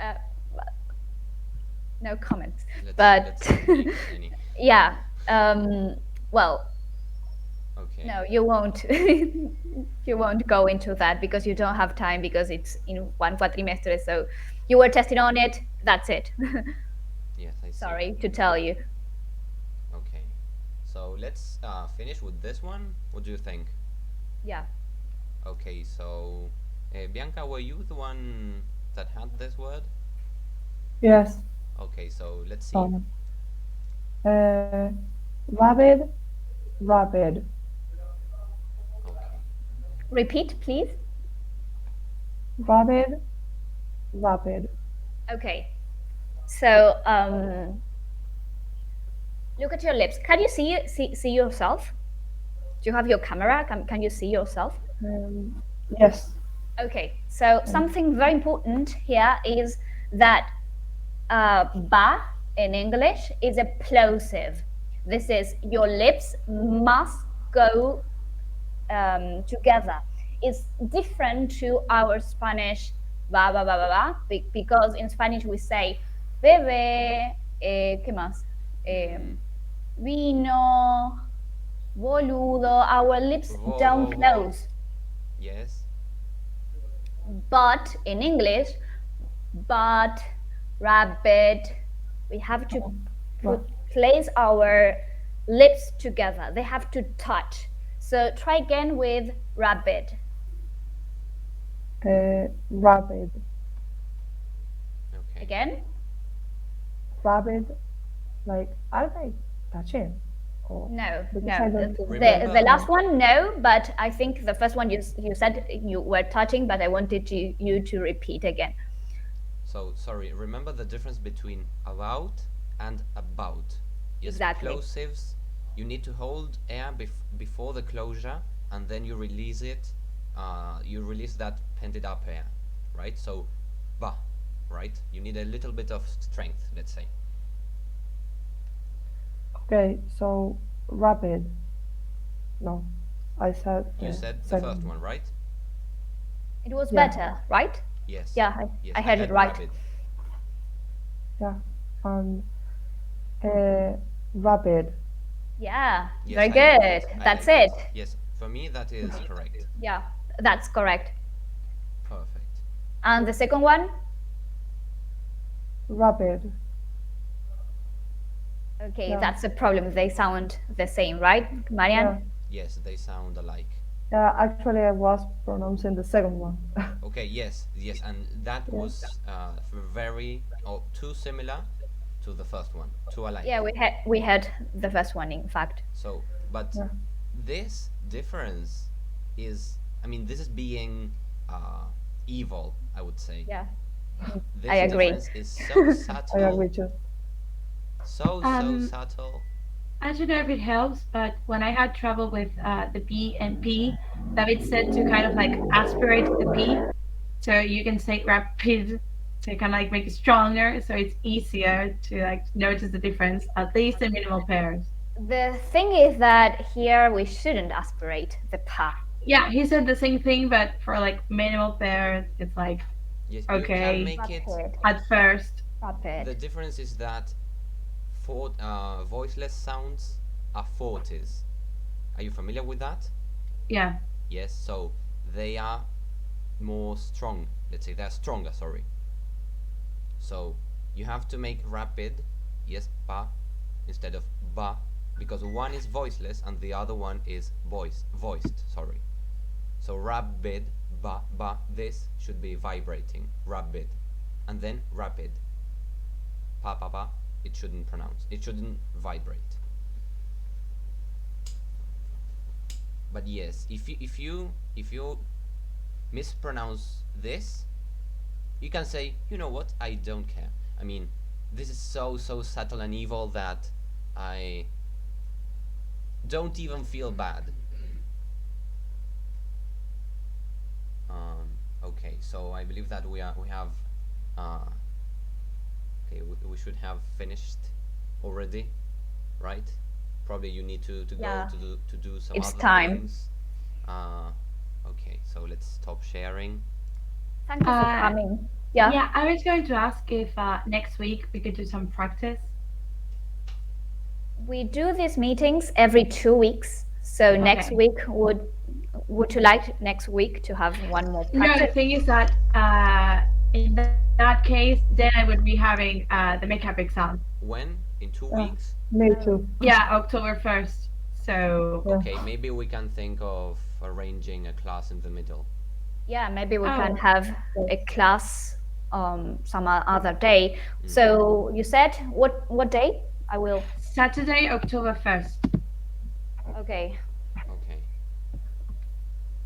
Uh, no comments. Let's But continue, Annie. yeah, well, Okay. no, you won't. You won't go into that because you don't have time because it's in one quadrimestre. So you were tested on it. That's it. Yes, I see. Sorry to tell you. Okay. So let's finish with this one. What do you think? Yeah. Okay, so Bianca, were you the one that had this word? Yes. Okay, so let's see. Uh, Rapid, rapid, Okay. Repeat, please. rapid, rapid. Okay. So look at your lips. Can you see yourself? Do you have your camera? Can you see yourself? Yes. Okay. So something very important here is that ba in English is a plosive. This is your lips must go together. It's different to our Spanish ba ba ba ba ba because in Spanish we say bebé, ¿qué más? Vino, boludo. Our lips Vo, don't vo, vo. close. Yes. But in English, but, rabbit, we have to place our lips together. They have to touch. So try again with rabbit. Rapid, Okay. Again? rapid. Like, are they touching? Or, No, because no. I don't think Remember- The last one, no, but I think the first one you said you were touching, but I wanted you to repeat again. So sorry. Remember the difference between about and about. Yes, Exactly. plosives. You need to hold air before the closure, and then you release it. You release that pented up air, right? So, ba, right? You need a little bit of strength, let's say. Okay, so rapid. No, I said. You said the first one, right? It was Yeah. better, right? Yes. Yeah, Yes, I heard it right. rapid. Yeah, and rapid. Yeah, Yes, very I like good. I That's like it. Yes, for me that is correct. Yeah, that's correct. Perfect. And the second one? Rapid. Okay, Yeah. that's the problem. They sound the same, right, Marian? Yeah. Yes, they sound alike. Yeah, actually, I was pronouncing the second one. Okay, yes, and that was very or too similar to the first one, too alike. Yeah, we had the first one, in fact. So, but Yeah. this difference is, I mean, this is being evil, I would say. Yeah, This I agree. difference is so I subtle, agree too. so subtle. I don't know if it helps, but when I had trouble with the B and P, David said to kind of like aspirate the P, so you can say rapid, to kind of like make it stronger, so it's easier to like notice the difference, at least in minimal pairs. The thing is that here we shouldn't aspirate the pa. Yeah, he said the same thing, but for like minimal pairs, it's like Yes, Okay. you can make it. Rapid. at first. Rapid. The difference is that voiceless sounds are forties. Are you familiar with that? Yeah. Yes, so they are more strong. Let's say they're stronger. Sorry. So you have to make rapid, yes, ba, instead of ba, because one is voiceless and the other one is voiced, sorry. So rapid, ba, ba, this should be vibrating, rapid. And then rapid, pa, pa, pa, it shouldn't pronounce, it shouldn't vibrate. But yes, if you mispronounce this, you can say, you know what, I don't care. I mean, this is so subtle and evil that I don't even feel bad. Okay, so I believe that we have okay, we should have finished already, right? Probably you need to Yeah. go to do some It's other time. things. Okay, so let's stop sharing. Thank you for Uh, coming. Yeah. Yeah, I was going to ask if next week we could do some practice. We do these meetings every 2 weeks. So next Okay. week would you like next week to have one more No, the practice? thing is that in that case, then I would be having the makeup exam. When? In two Yeah, weeks? me too. Yeah, October 1st. So, Yeah. Okay, maybe we can think of arranging a class in the middle. Yeah, maybe we can Oh. have a class some other day. So you said what day? I will. Saturday, October 1st. Okay. Okay.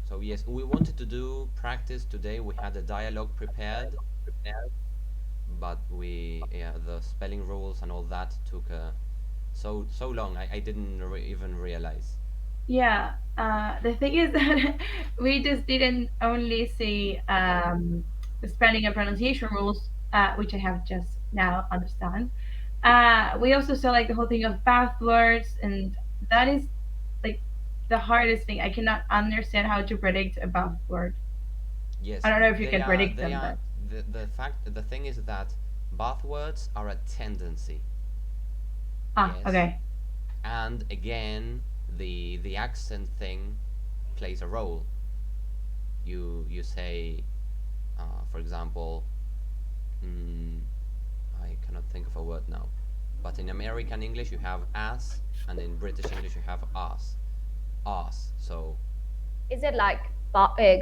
So yes, we wanted to do practice today. We had a dialogue prepared, but the spelling rules and all that took so long. I didn't even realize. Yeah, the thing is that we just didn't only see the spelling and pronunciation rules, which I have just now understand. We also saw like the whole thing of bath words, and that is like the hardest thing. I cannot understand how to predict a bath word. Yes, I don't know if you they can are. predict They them, are. but The thing is that bath words are a tendency. Yes. okay, And again, the accent thing plays a role. You say, for example, I cannot think of a word now, but in American English you have ass, and in British English you have ass. So Is it like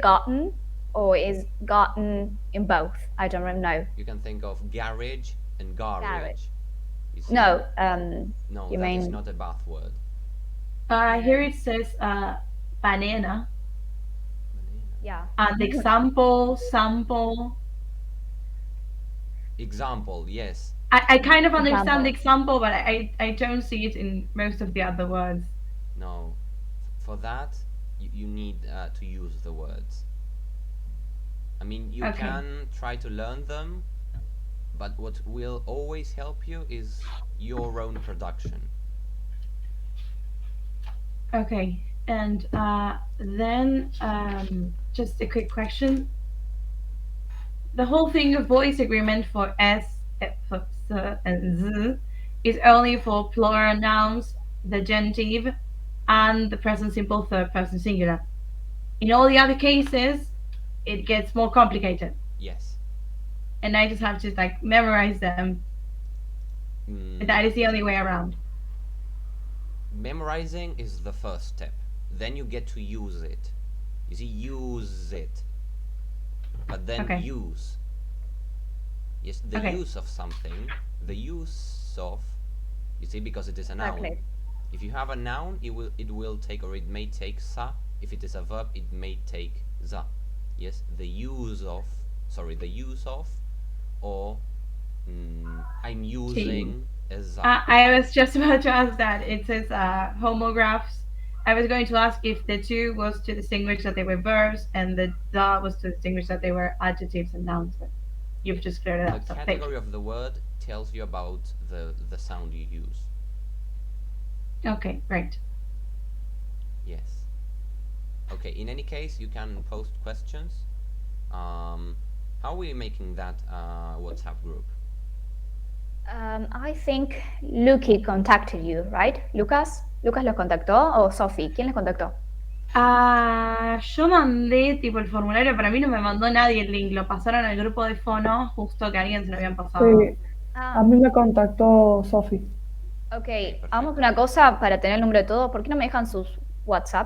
gotten or is gotten in both? I don't really know. you can think of garage and garage. You see? No, No, you that is mean not a bath word. here it says banana, Banana. yeah. and example, sample. Example, yes. I kind of understand the Example. example, but I don't see it in most of the other words. No, for that you need to use the words. I mean, you Okay. can try to learn them, but what will always help you is your own production. Okay. And then just a quick question. The whole thing of voice agreement for S, for S, and Z is only for plural nouns, the genitive, and the present simple third person singular. In all the other cases, it gets more complicated. Yes. And I just have to like memorize them. That is the only way around. Memorizing is the first step. Then you get to use it. You see, use it. But then Okay. use. Yes, the Okay. use of something. The use of. You see, because it is a noun. Exactly. If you have a noun, it will take, or it may take sa. If it is a verb, it may take za. Yes, the use of. Sorry, the use of, or I'm using a za. I was just about to ask that. It says homographs. I was going to ask if the two was to distinguish that they were verbs and the da was to distinguish that they were adjectives and nouns. But you've just cleared it The up. So thank category you. of the word tells you about the sound you use. Okay, great. Yes. Okay, in any case, you can post questions. How are we making that WhatsApp group? I think Lucky contacted you, right? Lucas? ¿Lucas lo contactó o Sophie? ¿Quién le contactó? Yo mandé tipo el formulario, para mí no me mandó nadie el link, lo pasaron al grupo de fono, justo que a alguien se lo habían pasado. Sí, Ah, a mí me contactó Sofi. ok, perfecto. hagamos una cosa para tener el número de todo. ¿Por qué no me dejan sus WhatsApp?